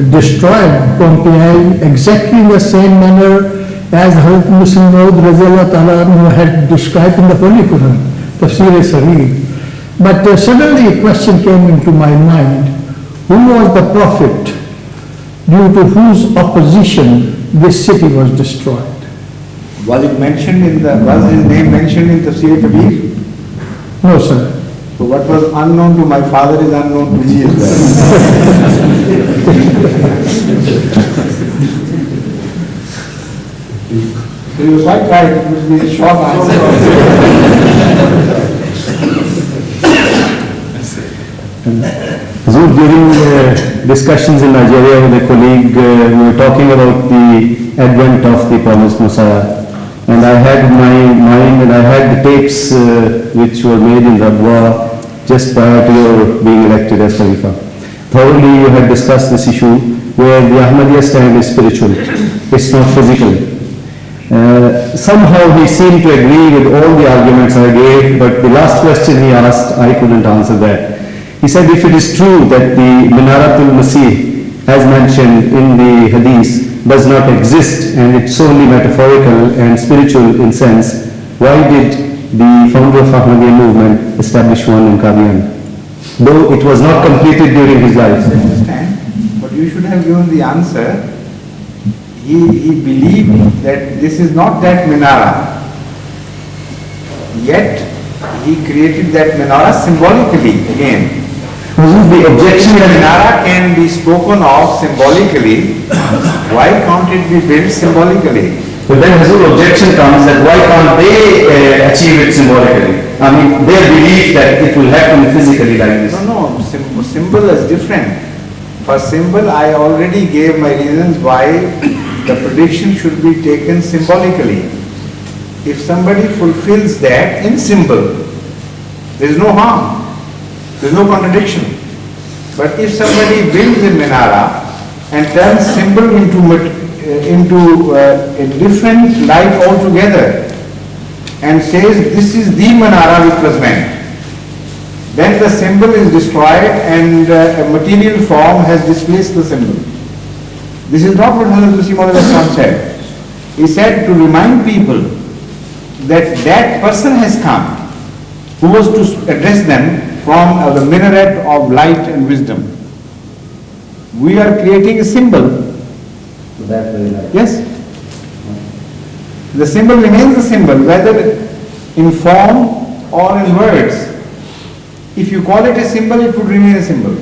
destroyed Pompeii exactly in the same manner as Hazrat Muslim Maud had described in the Holy Quran, Tafsir Sarih. But suddenly a question came into my mind: who was the prophet due to whose opposition this city was destroyed? Was his name mentioned in Tafsir Kabir? No, sir. So what was unknown to my father is unknown to me as well. So you were quite right, it would be a short answer. So during discussions in Nigeria with a colleague, we were talking about the advent of the Promised Messiah. And I had in my mind, and I had the tapes which were made in Rabwa just prior to your being elected as Khalifa. Thoroughly you had discussed this issue where the Ahmadiyya stand is spiritual, it's not physical. Somehow he seemed to agree with all the arguments I gave, but the last question he asked, I couldn't answer that. He said, if it is true that the Minaratul Masih, as mentioned in the Hadith, does not exist and it's solely metaphorical and spiritual in sense, why did the founder of Ahmadiyya movement establish one in Qadian? Though it was not completed during his life. I understand, but you should have given the answer. He believed that this is not that menorah. Yet, he created that menorah symbolically again. The objection The that menorah can be spoken of symbolically. Why can't it be built symbolically? but then his objection comes that why can't they achieve it symbolically? I mean, their belief that it will happen physically like this. No, symbol is different. For symbol, I already gave my reasons why the prediction should be taken symbolically. If somebody fulfills that in symbol, there is no harm. There is no contradiction. But if somebody builds a menorah and turns symbol into a different light altogether and says this is the menorah which was meant, then the symbol is destroyed and a material form has displaced the symbol. This is not what Hazrat Masih Maud said. He said to remind people that that person has come who was to address them from the minaret of light and wisdom. We are creating a symbol. Yes. The symbol remains the symbol, whether in form or in words. If you call it a symbol, it would remain a symbol.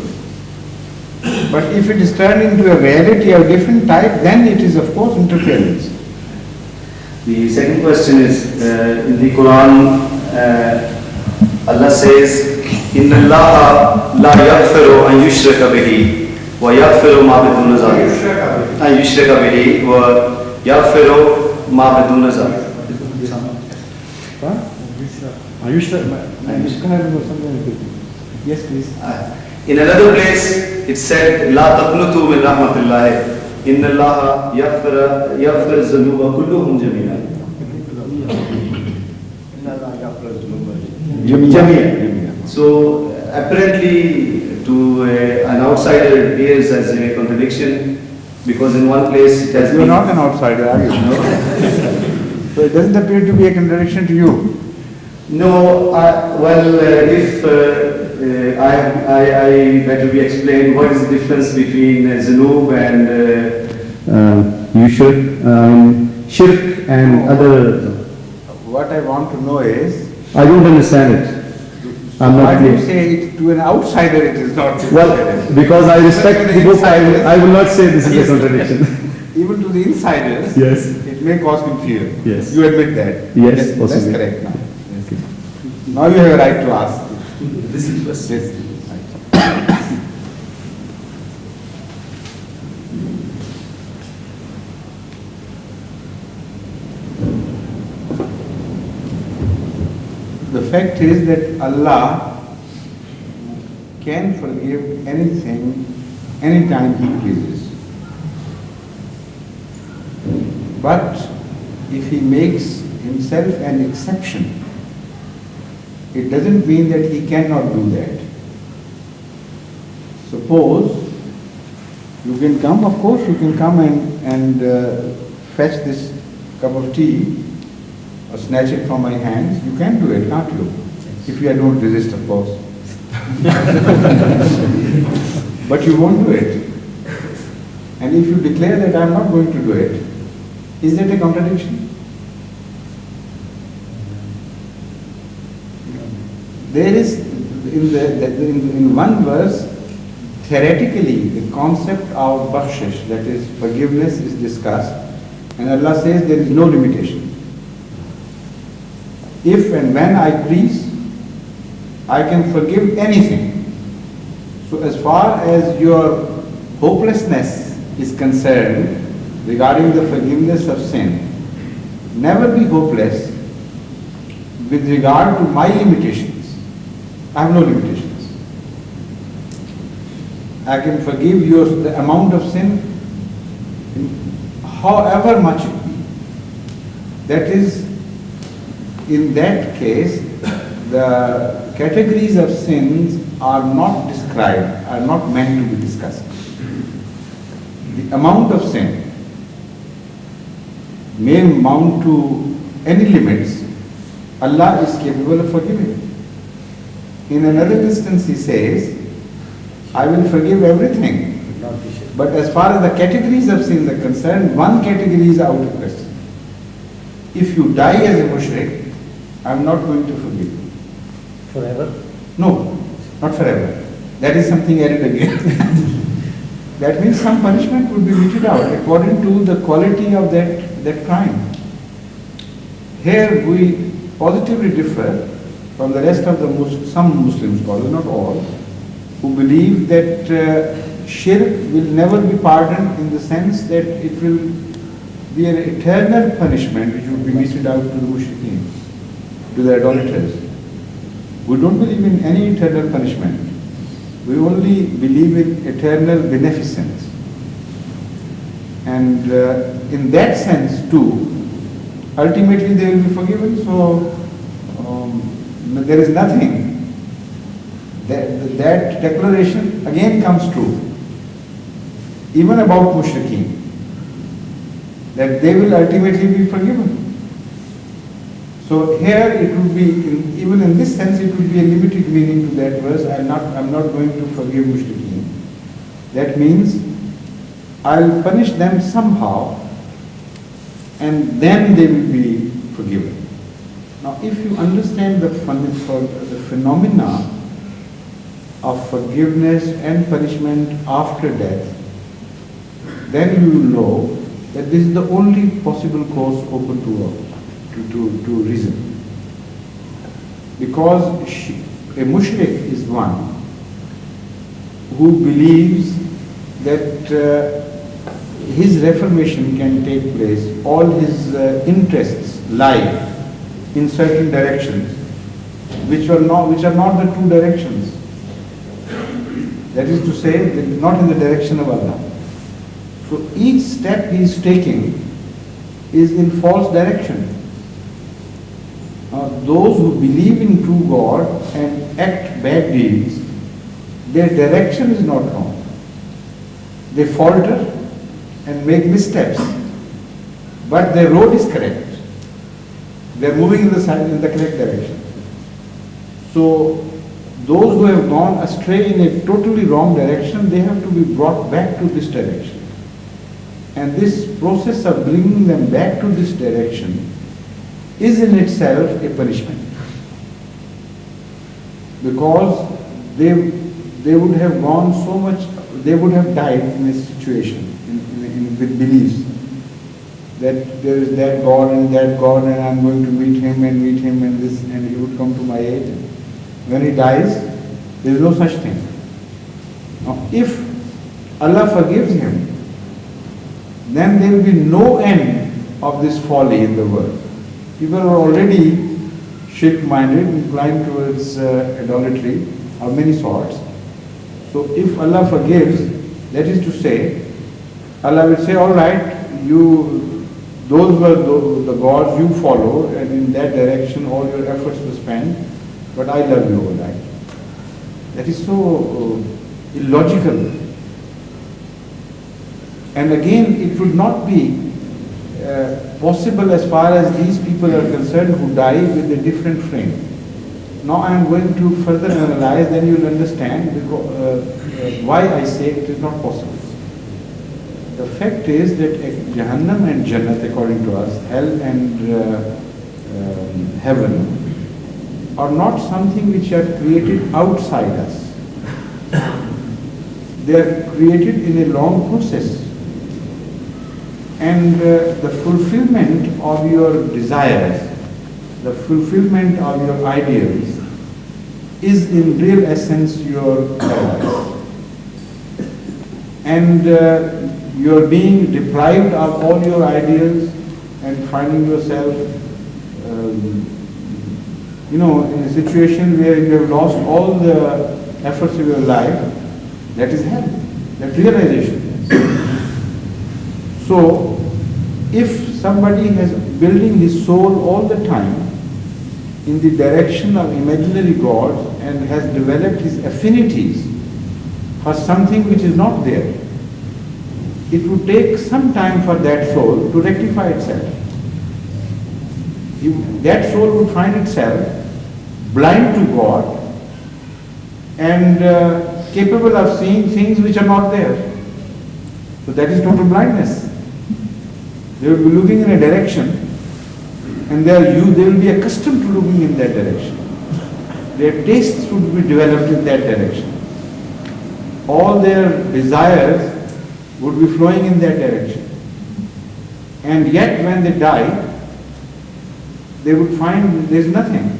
But if it is turned into a reality of different type, then it is of course interference. The second question is, in the Quran, Allah says, إِنَّ اللَّهَ لَا يَغْفِرُ أَن يُشْرَكَ بِهِ وَيَغْفِرُ مَا بِدُونَ ذَلِكَ أَن يُشْرَكَ بِهِ وَيَغْفِرُ مَا بِدُونَ ذَلِكَ. Yes, please. In another place, it said, لا تقنطوا من رحمة الله إن الله يغفر الذنوب كلهم جميعا. So apparently, to an outsider, it appears as a contradiction, because in one place it has You are been. not an outsider, are you? No. So it doesn't appear to be a contradiction to you. No, if I better be explained what is the difference between Zanoob and shirk and other. What I want to know is, I don't understand it. I'm why not do you clear. say it to an outsider it is not? Well, because I respect the book, I will not say this is a contradiction. Even to the insiders, Yes. it may cause confusion. Yes. You admit that? Yes, That's possibly. correct now. Now you have a right to ask. this is first. Yes. The fact is that Allah can forgive anything, anytime He pleases. But if He makes Himself an exception, it doesn't mean that He cannot do that. Suppose you can come, of course you can come and fetch this cup of tea or snatch it from my hands. You can do it, can't you? If you don't resist, of course. But you won't do it. And if you declare that I'm not going to do it, is that a contradiction? There is, in one verse, theoretically, the concept of bakhshish, that is forgiveness, is discussed, and Allah says there is no limitation. If and when I please, I can forgive anything. So as far as your hopelessness is concerned regarding the forgiveness of sin, never be hopeless with regard to my limitations. I have no limitations. I can forgive the amount of sin however much it be. That is, in that case, the categories of sins are not described, are not meant to be discussed. The amount of sin may amount to any limits. Allah is capable of forgiving. In another instance He says, I will forgive everything. But as far as the categories of sins are concerned, one category is out of question. If you die as a mushrik, I am not going to forgive you. Forever? No, not forever. That is something added again. That means some punishment would be meted out according to the quality of that crime. Here we positively differ from the rest of some Muslim scholars, not all, who believe that shirk will never be pardoned in the sense that it will be an eternal punishment which will be meted out to the mushrikeen, to the idolaters. We don't believe in any eternal punishment. We only believe in eternal beneficence. And in that sense too, ultimately they will be forgiven. So there is nothing. That declaration again comes true. Even about mushrikeen, that they will ultimately be forgiven. So here it would be, even in this sense, it would be a limited meaning to that verse. I'm not going to forgive mushrikeen. That means I'll punish them somehow, and then they will be forgiven. Now, if you understand the phenomena of forgiveness and punishment after death, then you will know that this is the only possible course open to reason. Because a mushrik is one who believes that his reformation can take place, all his interests lie in certain directions, which are not the true directions. That is to say, not in the direction of Allah. So each step he is taking is in false direction. Those who believe in true God and act bad deeds, their direction is not wrong. They falter and make missteps, but their road is correct. They are moving in the correct direction. So those who have gone astray in a totally wrong direction, they have to be brought back to this direction. And this process of bringing them back to this direction is in itself a punishment. Because they would have gone so much, they would have died in a situation with beliefs that there is that God and I'm going to meet him and this, and he would come to my aid. When he dies, there is no such thing. Now, if Allah forgives him, then there will be no end of this folly in the world. People are already shirk-minded, inclined towards idolatry of many sorts. So if Allah forgives, that is to say, Allah will say, all right, those were the gods you followed, and in that direction all your efforts were spent, but I love you all right. That is so illogical. And again, it would not be possible as far as these people are concerned who die with a different frame. Now I am going to further analyze, then you will understand why I say it is not possible. The fact is that Jahannam and Jannat, according to us, hell and heaven, are not something which are created outside us. They are created in a long process. And the fulfillment of your desires, the fulfillment of your ideals, is in real essence your paradise. And you are being deprived of all your ideals and finding yourself, in a situation where you have lost all the efforts of your life. That is hell, that realization. So, if somebody is building his soul all the time in the direction of imaginary gods and has developed his affinities for something which is not there, it would take some time for that soul to rectify itself. That soul would find itself blind to God and capable of seeing things which are not there. So that is total blindness. They will be looking in a direction, and they will be accustomed to looking in that direction. Their tastes would be developed in that direction. All their desires would be flowing in that direction. And yet when they die, they would find there is nothing.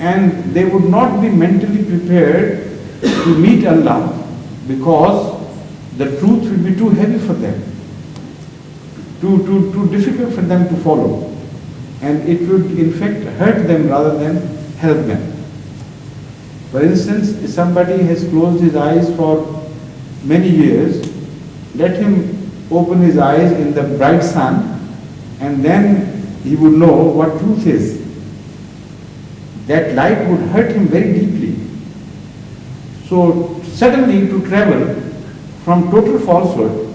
And they would not be mentally prepared to meet Allah because the truth will be too heavy for them, too difficult for them to follow. And it would in fact hurt them rather than help them. For instance, if somebody has closed his eyes for many years, let him open his eyes in the bright sun, and then he would know what truth is. That light would hurt him very deeply. So suddenly to travel from total falsehood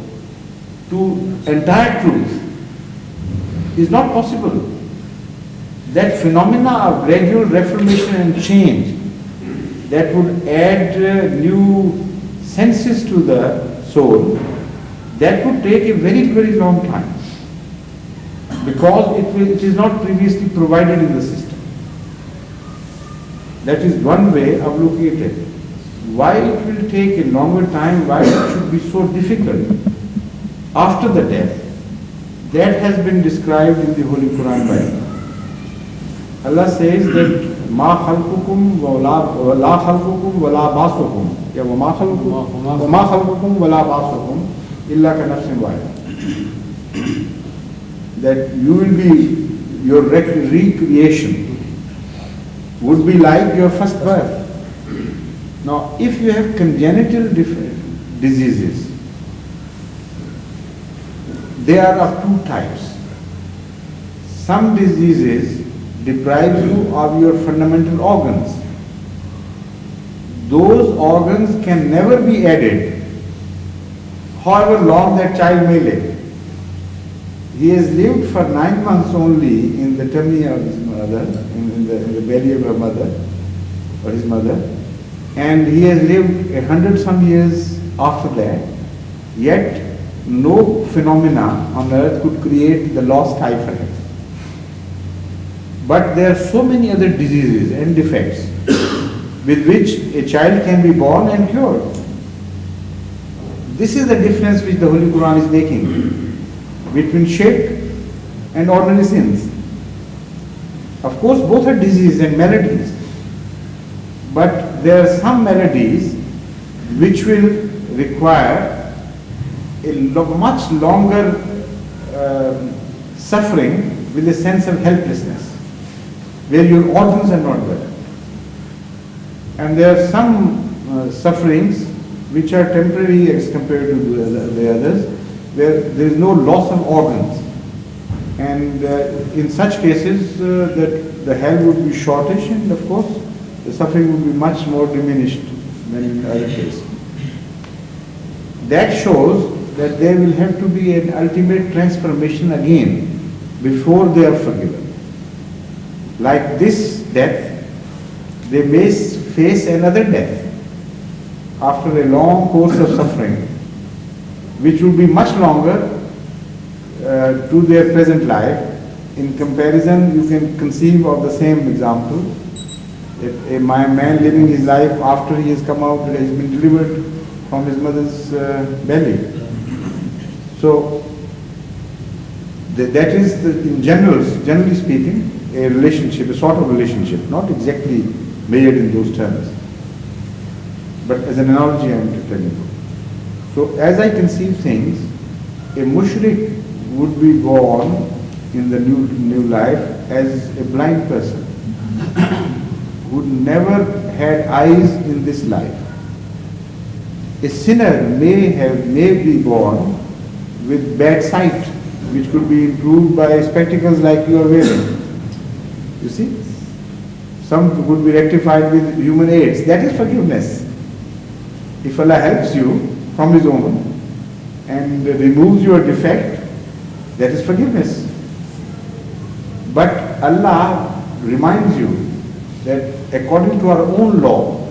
to entire truth is not possible. That phenomena of gradual reformation and change that would add new senses to the soul, that would take a very, very long time, because it is not previously provided in the system. That is one way of looking at it. Why it will take a longer time, why it should be so difficult after the death, that has been described in the Holy Quran Bible. Allah says that Ma khalqukum wa la khalqukum wa la basukum, ya wa ma khalqukum wa la basukum illa ka nafsin wahida. That you will be, your recreation would be like your first birth. Now, if you have congenital diseases, they are of two types. Some diseases deprive you of your fundamental organs. Those organs can never be added, however long that child may live. He has lived for 9 months only in the tummy of his mother, in the belly of her mother, or his mother, and he has lived 100-some years after that, yet no phenomena on earth could create the lost eye for him. But there are so many other diseases and defects with which a child can be born and cured. This is the difference which the Holy Quran is making between shirk and ordinary sins. Of course, both are diseases and maladies, but there are some maladies which will require a much longer suffering with a sense of helplessness, where your organs are not well. And there are some sufferings which are temporary as compared to the others, where there is no loss of organs. And in such cases, that the hell would be shortish, and of course, the suffering would be much more diminished than in other cases. That shows that there will have to be an ultimate transformation again before they are forgiven. Like this death, they may face another death after a long course of suffering, which will be much longer to their present life. In comparison, you can conceive of the same example. A man living his life after he has come out, has been delivered from his mother's belly. So that is, generally speaking, a relationship, a sort of relationship, not exactly measured in those terms, but as an analogy I am telling you. So as I conceive things, a mushrik would be born in the new life as a blind person who never had eyes in this life. A sinner may be born with bad sight, which could be improved by spectacles like you are wearing. You see? Some would be rectified with human aids. That is forgiveness. If Allah helps you from His own and removes your defect, that is forgiveness. But Allah reminds you that according to our own law,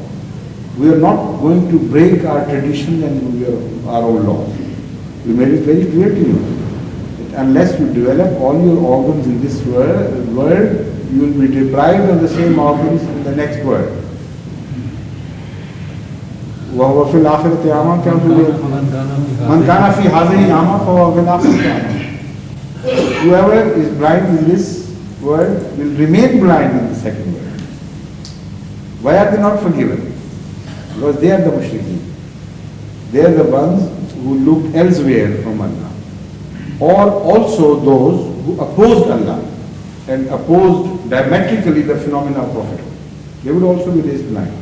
we are not going to break our tradition and our own law. We made it very clear to you that unless you develop all your organs in this world, you will be deprived of the same organs in the next world. وَهُوَ فِي الْآخِرَةِ أَعْمَى مَنْ كَانَ فِي هَذِهِ أَعْمَى فَهُوَ فِي الْآخِرَةِ أَعْمَى. Whoever is blind in this world will remain blind in the second world. Why are they not forgiven? Because they are the mushrikeen. They are the ones who look elsewhere from Allah. Or also those who opposed Allah and opposed diametrically the phenomena of prophethood. They would also be raised blind.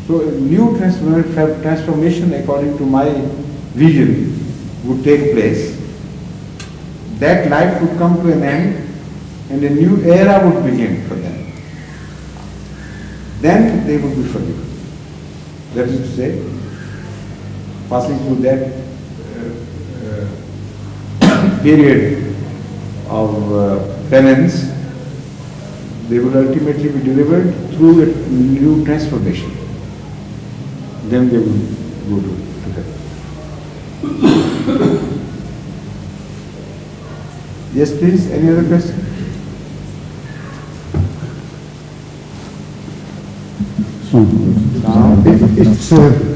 So a new transformation according to my vision would take place. That life would come to an end and a new era would begin for them. Then they would be forgiven. That is to say, passing through that period of penance, they will ultimately be delivered through a new transformation. Then they will go to heaven. Yes, please. Any other question? It's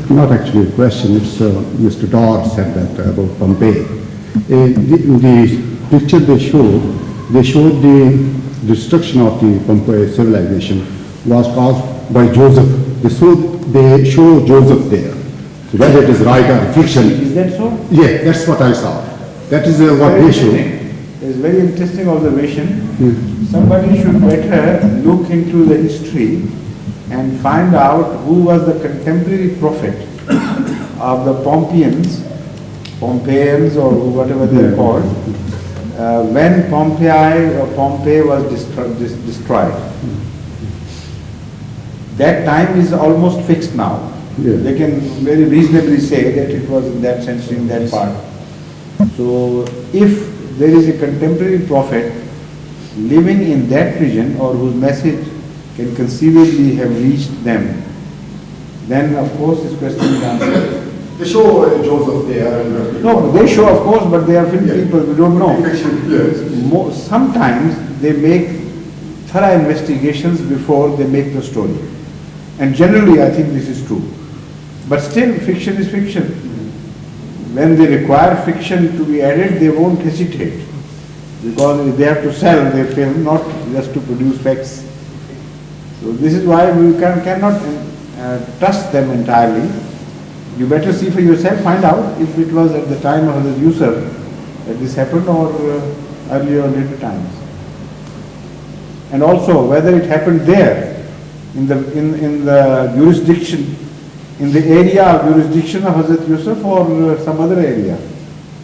not actually a question, it's Mr. Dodd said that about Pompeii. The picture they showed the destruction of the Pompeii civilization was caused by Joseph. They show Joseph there. So whether it is right or fiction. Is that so? Yeah, that's what I saw. That is what they show. It's very interesting observation. Somebody should better look into the history and find out who was the contemporary prophet of the Pompeians or whatever they are called, when Pompeii was destroyed. That time is almost fixed now. Yeah. They can very reasonably say that it was in that century, in that part. So if there is a contemporary prophet living in that region or whose message can conceivably have reached them, then of course this question is answered. They show Joseph there. No, they show of course, but they are film people, we don't know. Yes. Sometimes they make thorough investigations before they make the story. And generally I think this is true. But still fiction is fiction. When they require fiction to be added, they won't hesitate. Because they have to sell their film, not just to produce facts. So this is why we cannot trust them entirely. You better see for yourself, find out if it was at the time of the user that this happened or earlier or later times. And also whether it happened there, in the jurisdiction, in the area of jurisdiction of Hazrat Yusuf or some other area.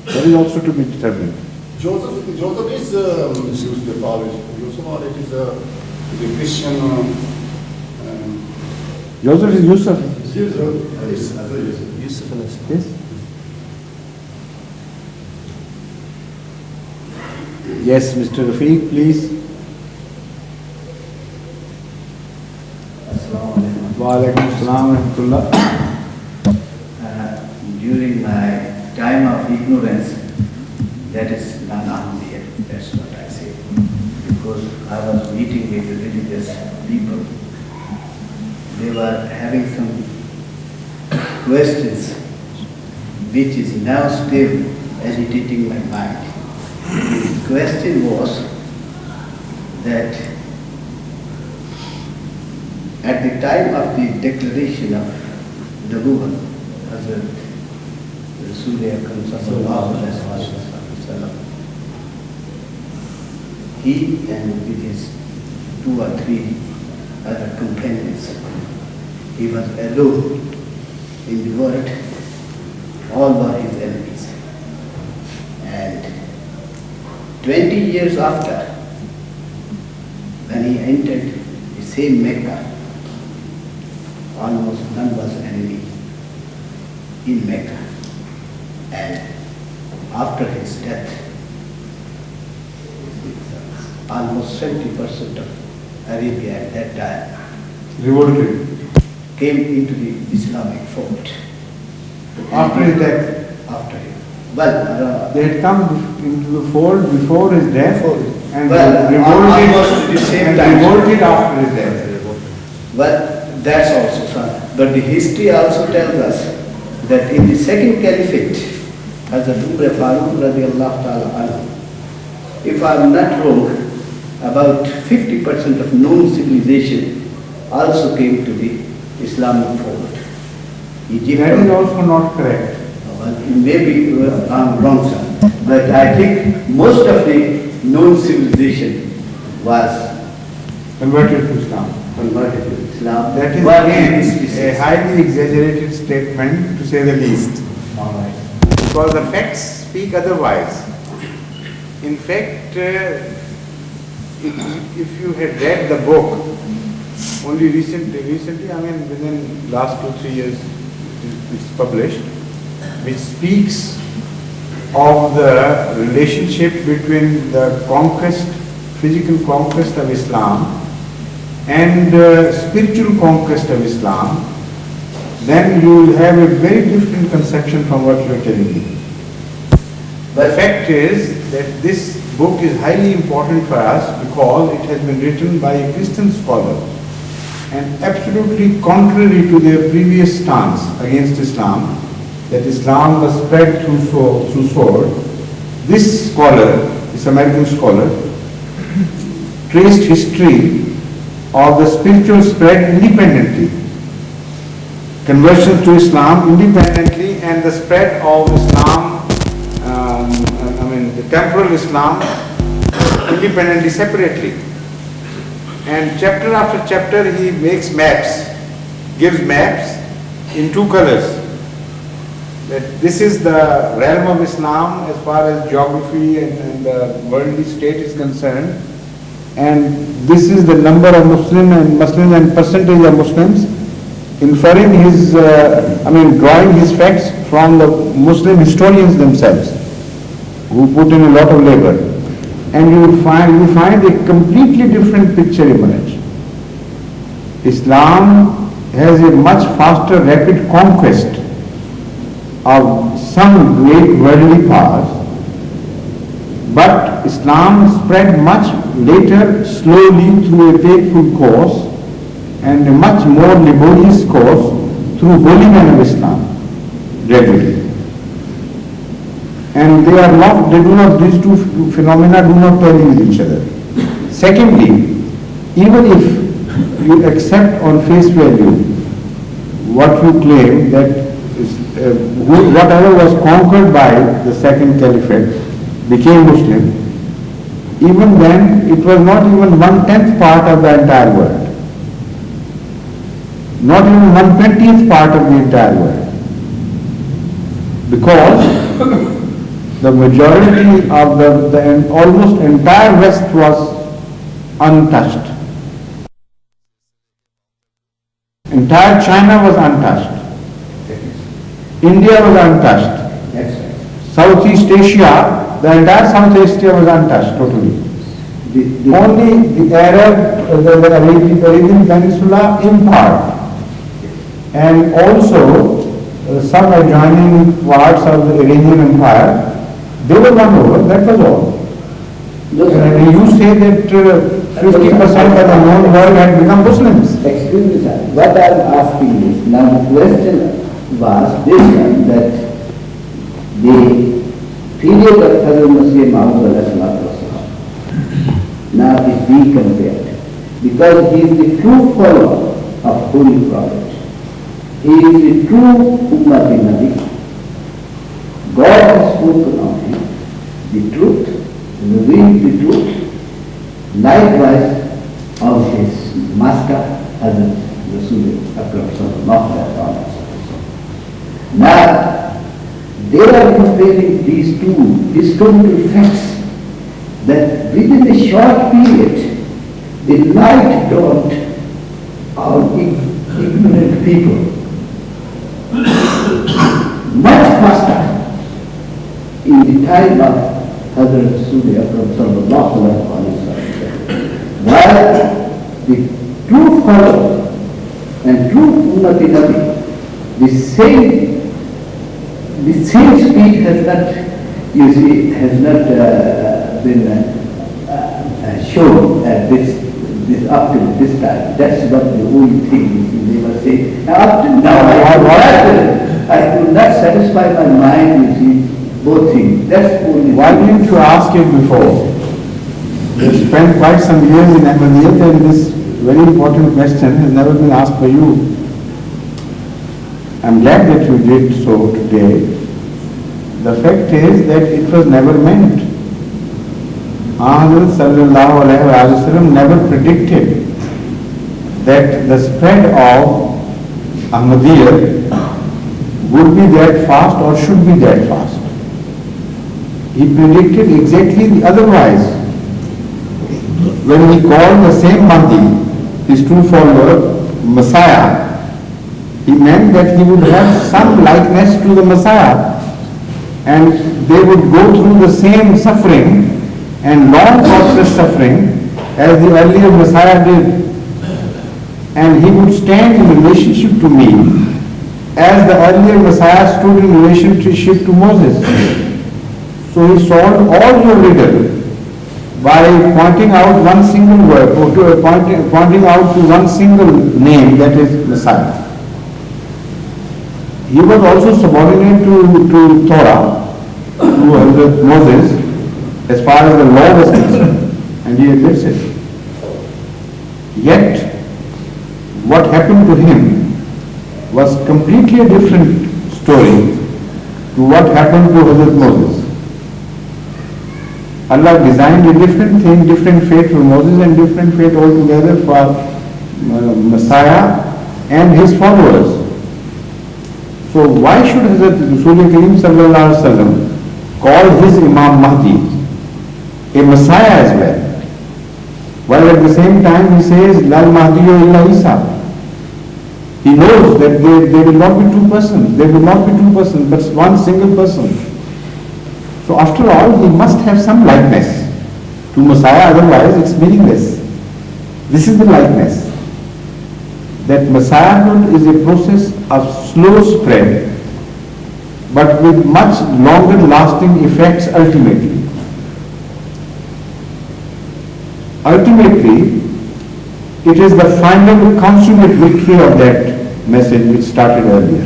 That is also to be determined. Joseph is used the college. Yusuf, or it is a Christian. Joseph is Yusuf. Yusuf. Yes. Yes, Mr. Rafiq, please. Wa alaikum assalam wa rahmatullah. During my time of ignorance, that is non-Ahmadiyya, that's what I say. Because I was meeting with religious people. They were having some questions which is now still agitating my mind. The question was that at the time of the declaration of the Nubuwwah, Hazrat Rasul Akram sallallahu alaihi wasallam, he and with his 2 or 3 other companions, he was alone in the world, all were his enemies. And 20 years after, when he entered the same Mecca, almost none was enemy in Mecca. And after his death, almost 70% of Arabia at that time Revolted. came into the Islamic fold. After his death. After him. Well, They had come into the fold before his death and Well, almost at the same time. revolted after his death. well, that's also so. But the history also tells us that in the second caliphate, Hazrat Umar Farooq radiallahu ta'ala anhu, if I am not wrong, about 50% of known civilization also came to the Islamic fold. Egypt, That is also not correct. well, maybe I'm wrong, sir, but I think most of the known civilization was Converted to Islam. converted to Islam. That is But again in this a disease- highly exaggerated statement, to say the least. Because the facts speak otherwise. In fact, if you had read the book only recently, I mean within last 2-3 years it's published, which speaks of the relationship between the conquest, physical conquest of Islam and spiritual conquest of Islam, then you will have a very different conception from what you are telling me. The fact is that this book is highly important for us because it has been written by a Christian scholar and absolutely contrary to their previous stance against Islam, that Islam was spread through sword, this scholar, this American scholar, traced history of the spiritual spread independently, conversion to Islam independently, and the spread of Islam, the temporal Islam, independently, separately. And chapter after chapter he makes maps, gives maps in two colors. That this is the realm of Islam as far as geography and the worldly state is concerned, and this is the number of Muslims and percentage of Muslims, inferring his, drawing his facts from the Muslim historians themselves, who put in a lot of labor. And you find a completely different picture emerge. Islam has a much faster, rapid conquest of some great worldly powers, but Islam spread much later, slowly, through a painful course and a much more laborious course through holy men of Islam, gradually. And these two phenomena do not tally with each other. Secondly, even if you accept on face value what you claim, that whatever was conquered by the second caliphate became Muslim, even then it was not even 1/10th part of the entire world. Not even 1/20th part of the entire world. Because the majority of the almost entire West was untouched. Entire China was untouched. India was untouched. Southeast Asia, the entire South Asia was untouched totally. Only the Arab, the Arabian Peninsula in part, and also some adjoining parts of the Iranian Empire, they were won over, that was all. And you say that 50% of the known world had become Muslims. Excuse me, sir. What I am asking is, now the question was this one, that the period of Hazrat Masih Maud now is being compared, because he is the true follower of Holy Prophet. He is the true Ummati Nabi. God has spoken of him, the truth, revealed the truth, likewise of his master, Hazrat Rasul Akram sallallahu alaihi wasallam. Now, they are comparing these two historical facts, that within a short period, the light dawned on ignorant people much faster in the time of Hazrat Rasul Akram sallallahu alaihi wasallam. While the true follower and true Ummati Nabi, the same speed has not, you see, has not been shown at this up to this time. That's what the only thing they were saying. Now, up to now, I could not satisfy my mind, you see, both things. That's only. Why didn't you ask it before? You spent quite some years in Ahmadiyyat, and this very important question has never been asked by you. I'm glad that you did so today. The fact is that it was never meant. Ahmad sallallahu alaihi wasallam never predicted that the spread of Ahmadiyyat would be that fast or should be that fast. He predicted exactly the otherwise. When he called the same Mahdi, his true follower, Messiah, he meant that he would have some likeness to the Messiah, and they would go through the same suffering and long torturous suffering as the earlier Messiah did. And he would stand in relationship to me as the earlier Messiah stood in relationship to Moses. So he solved all your riddle. by pointing out one single word, or pointing out to one single name, that is Messiah. He was also subordinate to Torah, to Hazrat Moses, as far as the law was concerned, and he admits it. Yet, what happened to him was completely a different story to what happened to Hazrat Moses. Allah designed a different thing, different fate for Moses and different fate altogether for Messiah and his followers. So why should Hazrat Rasul Kareem sallallahu alaihi wasallam call his Imam Mahdi a Messiah as well, while at the same time he says, Lal Mahdiyo illa Isa. He knows that they will not be two persons, but one single person. So after all, he must have some likeness to Messiah, otherwise it's meaningless. This is the likeness. That Messiahhood is a process of slow spread, but with much longer lasting effects ultimately. Ultimately, it is the final consummate victory of that message which started earlier.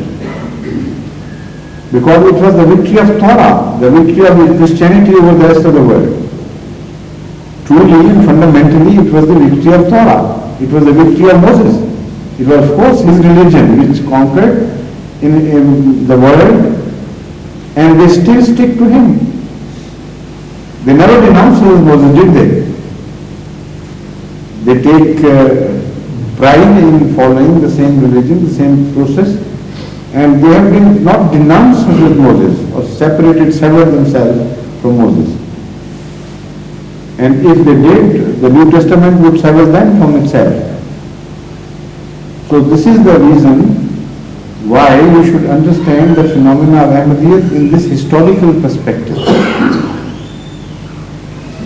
Because it was the victory of Torah, the victory of Christianity over the rest of the world. Truly and fundamentally, it was the victory of Torah. It was the victory of Moses. It was, of course, his religion which conquered in the world, and they still stick to him. They never denounced Moses, did they? They take pride in following the same religion, the same process, and they have been not denounced with Moses or severed themselves from Moses. And if they did, the New Testament would sever them from itself. So this is the reason why you should understand the phenomena of Ahmadiyyat in this historical perspective.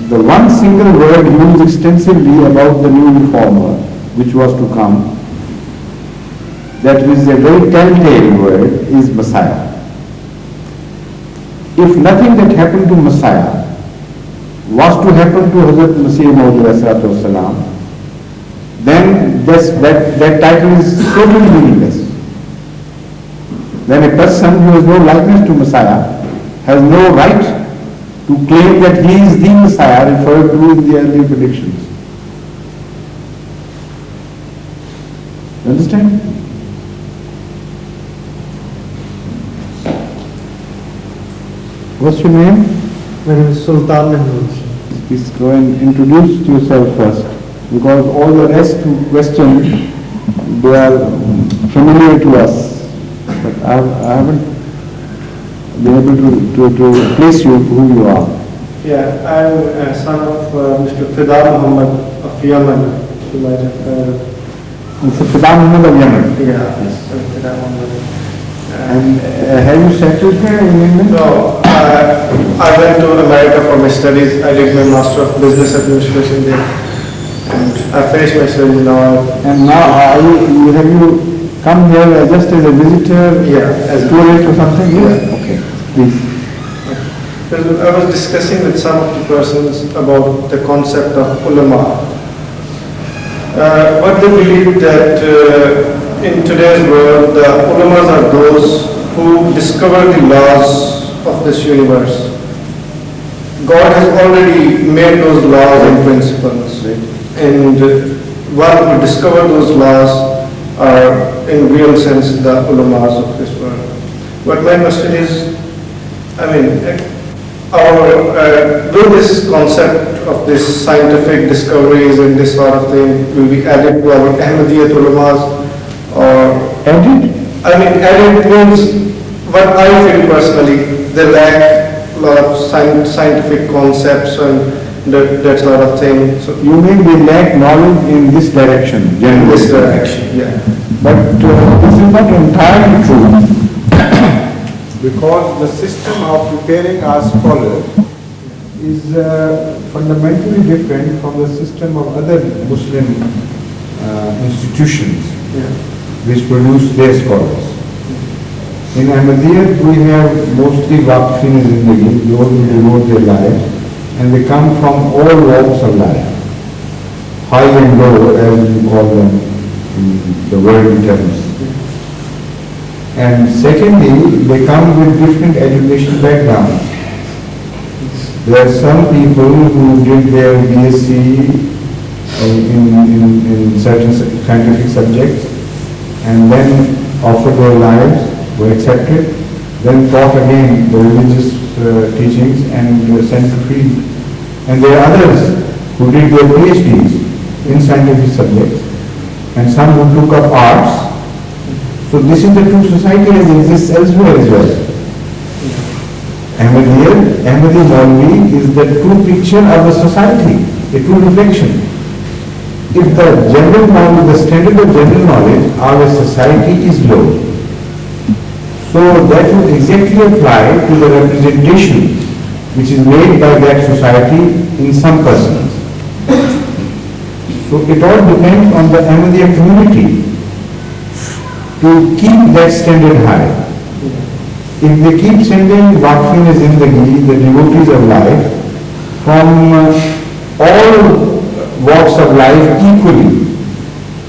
The one single word used extensively about the new reformer, which was to come, that is a very telltale word, is Messiah. If nothing that happened to Messiah was to happen to Hazrat Masih Maud, then that title is totally meaningless. Then a person who has no likeness to Messiah has no right to claim that he is the Messiah referred to in the earlier predictions. You understand? What's your name? My name is Sultan Mahmood. Please go and introduce yourself first, because all the rest who question, they are familiar to us. But I haven't been able to place you who you are. Yeah, I'm a son of Mr. Fida Muhammad of Yemen. You might have heard of. Mr. Fida Muhammad of Yemen? Yeah, yes, Fida Muhammad. And have you settled here in England? No, I went to America for my studies. I did my Master of Business Administration there. And I finished my studies now. And now have you come here just as a visitor? Yeah, as a tourist or something? Yeah. Okay, please. Well, I was discussing with some of the persons about the concept of ulama. What they believe that in today's world, the ulamas are those who discover the laws of this universe. God has already made those laws and principles, and one who discover those laws are, in real sense, the ulamas of this world. But my question is, will this concept of this scientific discoveries and this sort of thing will be added to our Ahmadiyyat ulamas? Or added? Added means, what I feel personally, they lack a lot of scientific concepts and that sort of thing. So you mean they lack knowledge in this direction, generally? This direction, yeah. But this is not entirely true. Because the system of preparing our scholars is fundamentally different from the system of other Muslim institutions which produce their scholars. In Ahmadiyyat we have mostly Waqfin Zindagi, those who devote their lives and they come from all walks of life, high and low, as you call them in the worldly terms. And secondly, they come with different education backgrounds. There are some people who did their BSc in certain scientific subjects and then offered their lives, were accepted, then taught again the religious teachings and sent to field. And there are others who did their PhDs in scientific subjects and some who took up arts. So this is the true society as it exists elsewhere as well. Ahmadi Maulvi is the true picture of the society, a true reflection. If the general knowledge, the standard of general knowledge of a society is low, so that would exactly apply to the representation which is made by that society in some persons. So it all depends on the Ahmadiyya community to keep that standard high. If they keep sending Waqf-e-Zindagi, the devotees of life, from all walks of life equally,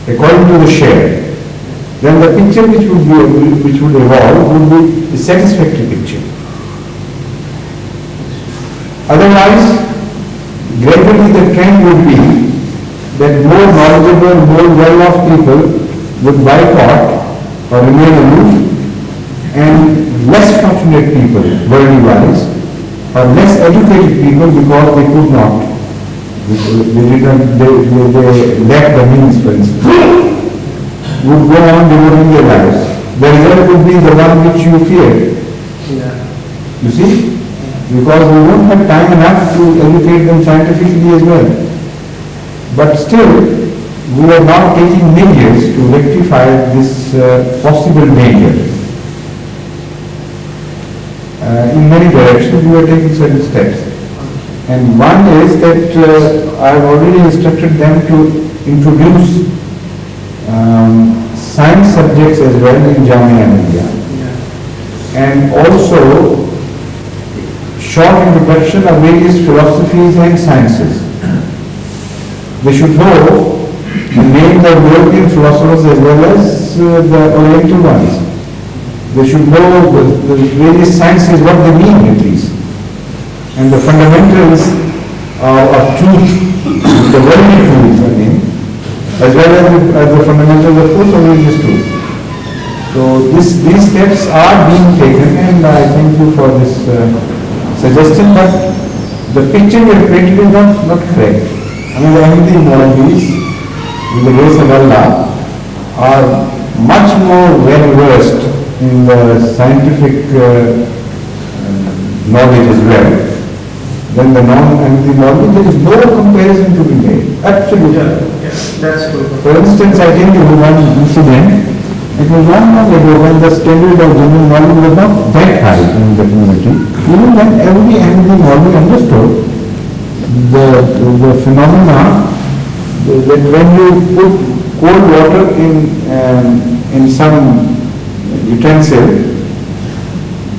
according to the share, then the picture which would evolve would be a satisfactory picture. Otherwise, gradually the trend would be that more knowledgeable, more well-off people would boycott or remain aloof, and less fortunate people, worldly-wise, or less educated people because they could not, they lacked the means, for instance, would go on devoting their lives. The result would be the one which you fear. You see? Because we won't have time enough to educate them scientifically as well. But still, we are now taking measures to rectify this possible danger. In many directions, we are taking certain steps. And one is that I have already instructed them to introduce science subjects as well in Jamia Ahmadiyya. And also short introduction of various philosophies and sciences. They should know the names of European philosophers as well as the Oriental ones. They should know the various sciences, what they mean at least. And the fundamentals of truth, the worldly truth, I mean, as well as the fundamentals of post-religious truth. So these steps are being taken, and I thank you for this suggestion, but the picture you have painted is not correct. I mean, the Ahmadi Maulvis, with the grace of Allah, are much more well versed in the scientific knowledge as well than the non-Ahmadi Maulvis. There is no comparison to be made. Absolutely. That's good. For instance, I tell you one incident. It was long ago when the standard of general knowledge was not that high in the community. Even when every Ahmadi Maulvi understood the phenomena that when you put cold water in some utensil,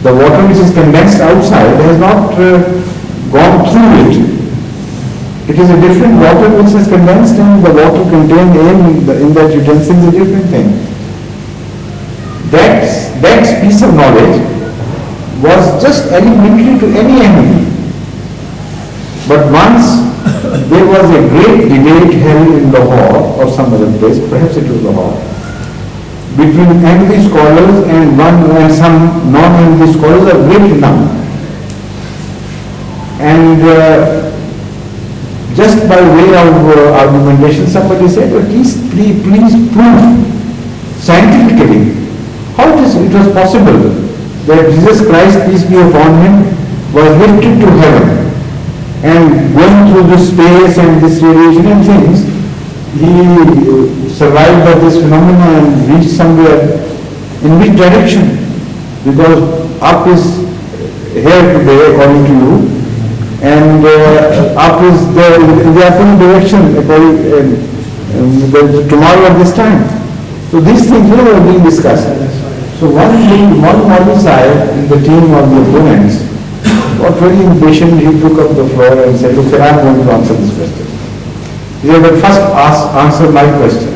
the water which is condensed outside has not gone through it. It is a different water which is condensed, and the water contained in that utensil is a different thing. That piece of knowledge was just elementary to any enemy. But once there was a great debate held in Lahore or some other place, perhaps it was Lahore, between Ahmadi scholars and some non-Ahmadi scholars of great renown. And just by way of argumentation, somebody said, well, please prove scientifically how it was possible that Jesus Christ, peace be upon him, was lifted to heaven, and going through this space and this radiation and things, he survived by this phenomena and reached somewhere. In which direction? Because up is here today according to you, and up is there in the opposite direction according tomorrow at this time. So these things were being discussed. So one Maulvi Sahib in the team of the opponents got very impatient. He took up the floor and said, "Okay, I'm going to answer this question." He said, "But first answer my question.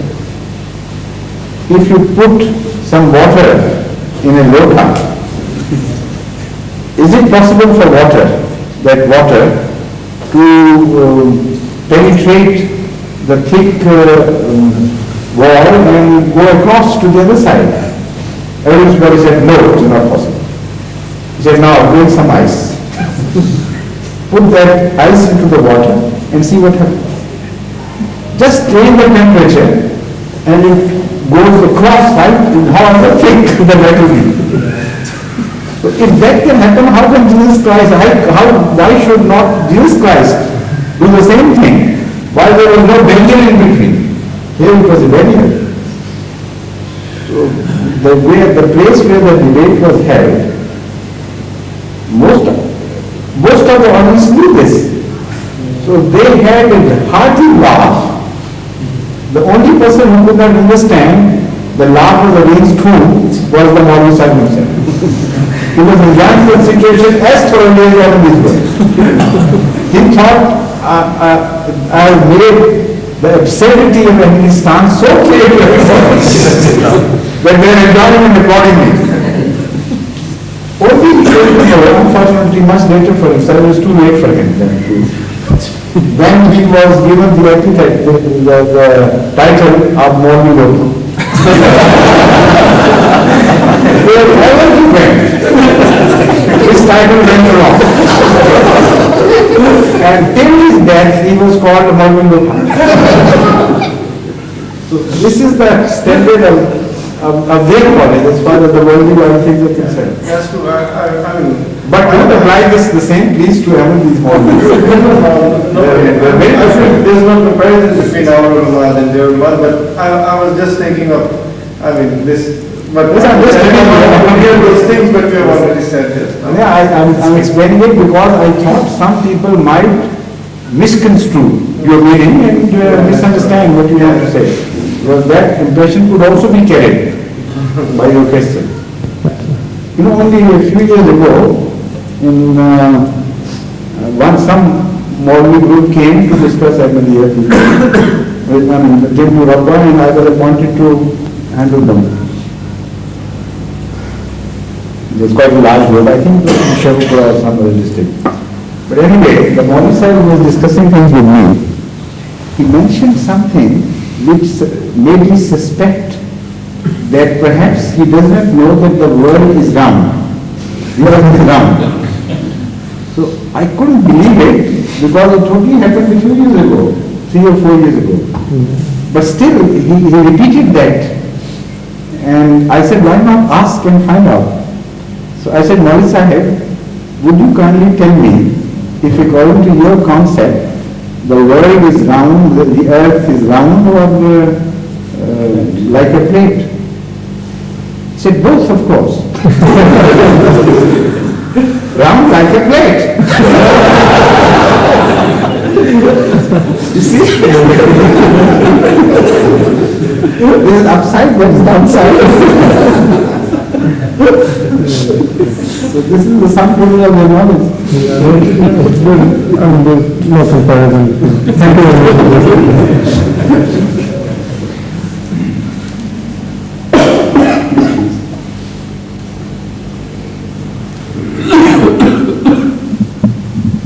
If you put some water in a lota, is it possible for that water to penetrate the thick wall and go across to the other side?" Everybody said, "No, it is not possible." He said, "Now bring some ice. Put that ice into the water and see what happens. Just change the temperature and it goes across, right? However thick the metal is. So if that can happen, how can Jesus Christ, why should not Jesus Christ do the same thing? Why there was no barrier in between? Here it was a barrier. So the place where the debate was held, most of the audience knew this. So they had a hearty laugh. The only person who could not understand the laugh of the raised tune was the Maulvi Sahib himself. He was enjoying the situation as thoroughly as all these were. He thought, I have made the absurdity of any stance so clear to everyone that they are enjoying it accordingly. Only unfortunately much later for himself, it was too late for him. When he was given the epithet, the title of Maulvi Loki. Wherever he went, his title went along. And till his death, he was called Maulvi Loki. So this is the standard of their college as far as the worldly things are concerned. Yes, I mean, but don't apply this the same please to having these models. There's no comparison between our ulama and their ulama, but I was just thinking of, this, but Yes, I'm just hear those things, but we have already said this. Yeah, I'm explaining it because I thought some people might misconstrue your meaning and misunderstand what you want to say. Because that impression could also be carried by your question. You know, only a few years ago, some Maulvi group came to discuss Ahmadiyya came to Rabba and I was appointed to handle them. There's quite a large group, I think Shavapura or some other district. But anyway, the Maulvi Sahib was discussing things with me. He mentioned something which made me suspect that perhaps he does not know that the world is round. The earth is round. So I couldn't believe it because it totally happened a few years ago, 3 or 4 years ago. But still, he repeated that. And I said, why not ask and find out? So I said, Maulvi Sahib, would you kindly tell me if according to your concept, the world is round, the earth is round or like a plate? He said, both of course. Round like a plate. You see? This is upside, that is downside. So this is the sum total of the knowledge. No comparison. Thank you very much.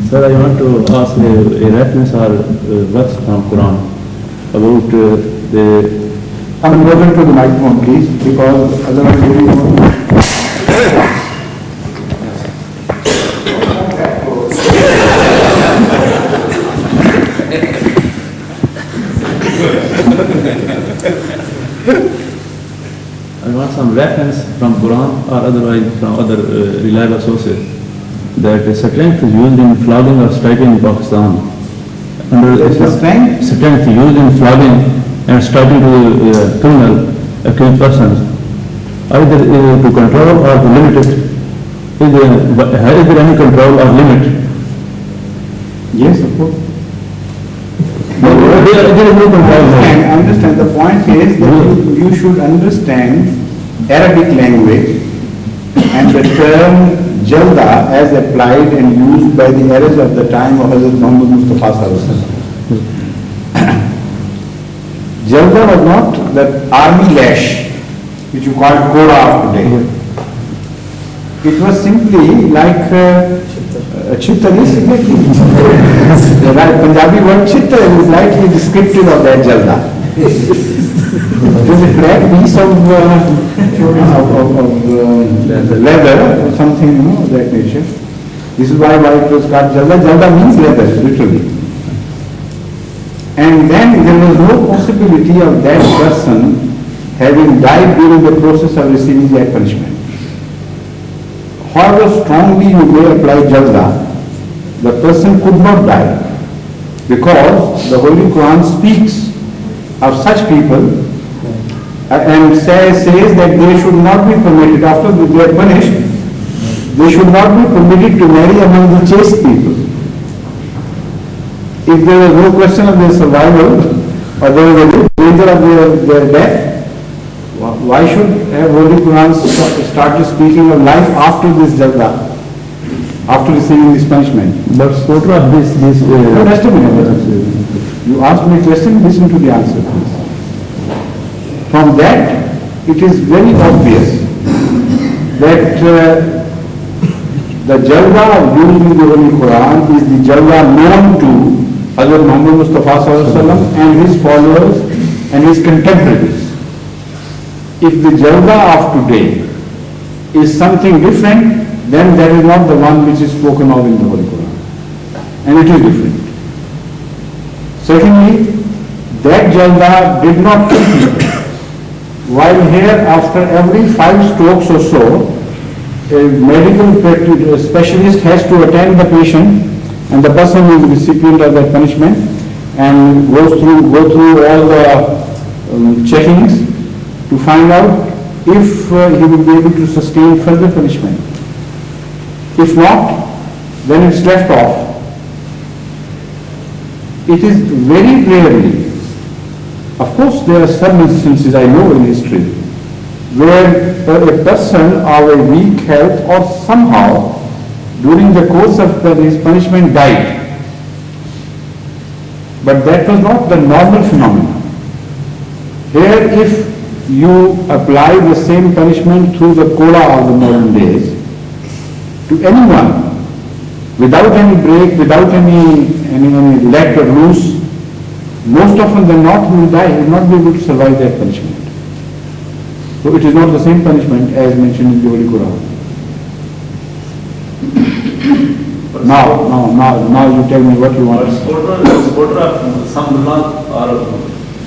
Sir, I want to ask a reference or verse from Quran about the... Come closer to the microphone, please, because otherwise you won't... I want some reference from Quran or otherwise from other reliable sources that strength is used in flogging or striking in Pakistan. Strength used in flogging and striking to criminal accused persons, either to control or to limit it. Is there any control or limit? Yes, of course. There is no control. I understand. The point is that you should understand Arabic language and the term jalda as applied and used by the Arabs of the time of Hazrat Muhammad Mustafa Sallallahu Alaihi Wasallam. Jalda was not the army lash which you call koda of today. It was simply like chitta is exactly. The Punjabi word chitta is lightly descriptive of that jalda. It is a flat piece of leather or something, of that nature. This is why it was called jalda. Jalda means leather, literally. And then there was no possibility of that person having died during the process of receiving that punishment. However strongly you may apply jalda, the person could not die, because the Holy Quran speaks of such people and says that they should not be permitted, after they are punished, they should not be permitted to marry among the chaste people. If there was no question of their survival or there was a danger of their death, why should Holy Quran start speaking of life after this jalda, after receiving this punishment? But Spotra, this No, just a minute. You asked me a question, listen to the answer, please. From that, it is very obvious that the jalda used in the Holy Quran is the jalda known to Hazrat Muhammad Mustafa Sallallahu Alaihi Wasallam and his followers and his contemporaries. If the jalda of today is something different, then that is not the one which is spoken of in the Holy Quran. And it is different. Secondly, that jalda did not complete. While here, after every 5 strokes or so, a medical specialist has to attend the patient, and the person is the recipient of that punishment and go through all the checkings to find out if he will be able to sustain further punishment. If not, then it's left off. It is very rarely, of course there are some instances I know in history, where a person of a weak health or somehow during the course of his punishment died. But that was not the normal phenomenon. Here, if you apply the same punishment through the coda of the modern days to anyone, without any break, without any let or loose, most often than not he will die, he will not be able to survive that punishment. So it is not the same punishment as mentioned in the Holy Quran. Now you tell me what you want. Some mullahs are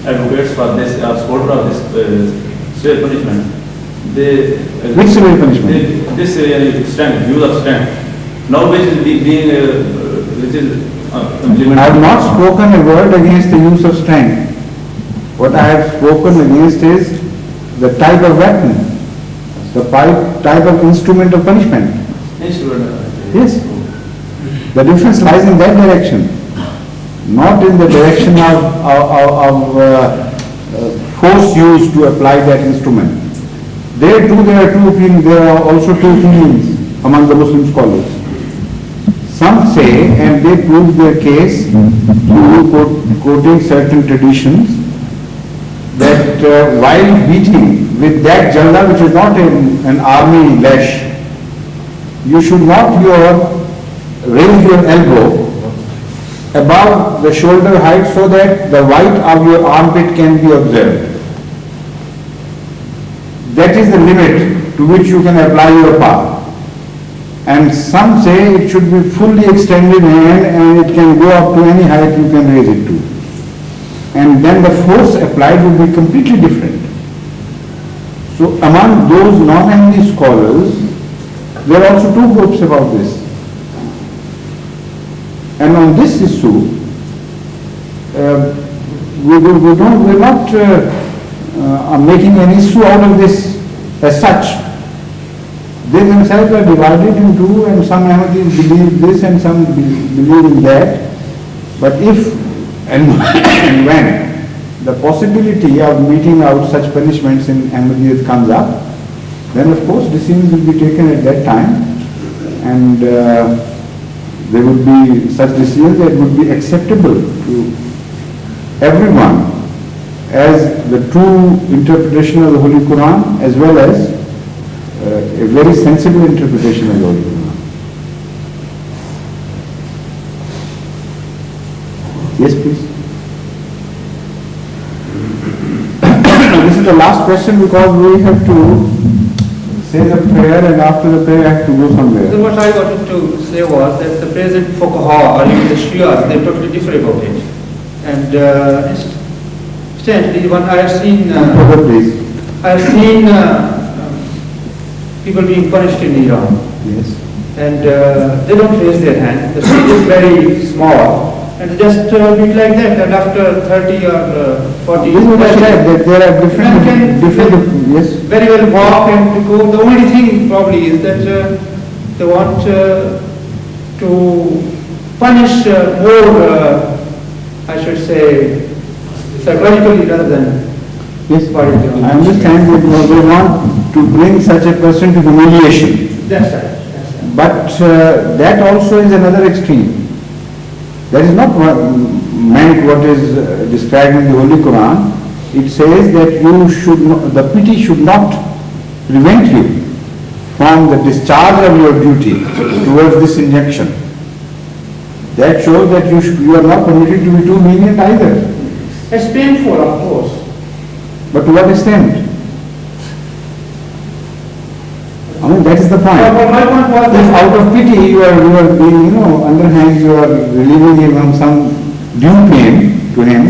advocates for this, supporter of this severe punishment. Which severe punishment? This strength, use of strength. Now which is being implemented. I have not spoken a word against the use of strength. What I have spoken against is the type of weapon, the type of instrument of punishment. Yes. The difference lies in that direction, not in the direction of force used to apply that instrument. There are also two opinions among the Muslim scholars. Some say, and they prove their case through quoting certain traditions, that while beating with that jalda, which is not an army lash, you should not raise your elbow above the shoulder height so that the white of your armpit can be observed. That is the limit to which you can apply your power. And some say it should be fully extended hand and it can go up to any height you can raise it to. And then the force applied will be completely different. So among those non-Ahmadi scholars, there are also two groups about this. And on this issue, we're not making an issue out of this as such. They themselves are divided into, and some Ahmadis believe this and some believe in that. But if and when the possibility of meting out such punishments in Ahmadiyyat comes up, then of course decisions will be taken at that time. and there would be such decisions that would be acceptable to everyone as the true interpretation of the Holy Quran as well as a very sensible interpretation of the Holy Quran. Yes, please. This is the last question because we have to say the prayer and after the prayer I have to go somewhere. So what I wanted to say was that the present Fuqaha or even the Shias, they totally differ about it. And instantly, when I have seen, people being punished in Iran. Yes. And they don't raise their hand. The seat is very small. And just be like that, and after 30 or 40 years, that there are different, yes. Very well walk and to go. The only thing probably is that they want to punish more, I should say, psychologically rather than yes. I understand that they want to bring such a person to humiliation. That's right. But that also is another extreme. That is not what meant what is described in the Holy Quran. It says that you should not, the pity should not prevent you from the discharge of your duty towards this injection. That shows that you are not permitted to be too lenient either. It's painful, of course. But to what extent? I mean, that is the point. If out of pity you are being, underhand, you are relieving him of some due pain to him,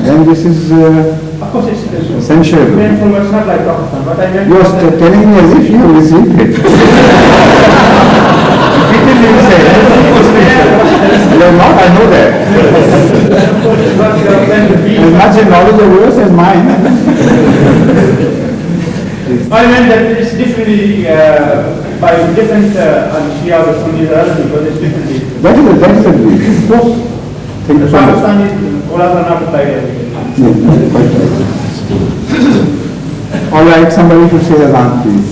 then this is of course it's essential. Painful, but it's not like Pakistan. But I meant you are telling me as if you have received it. Repeatedly you say, you are not, I know that. As much a knowledge of yours as mine. I meant that it's differently by different Shia or Sunnis or other people, it's differently. That is a belief. Of course. Pakistani ulama are not applied everywhere. All right, somebody should say Adhan, please.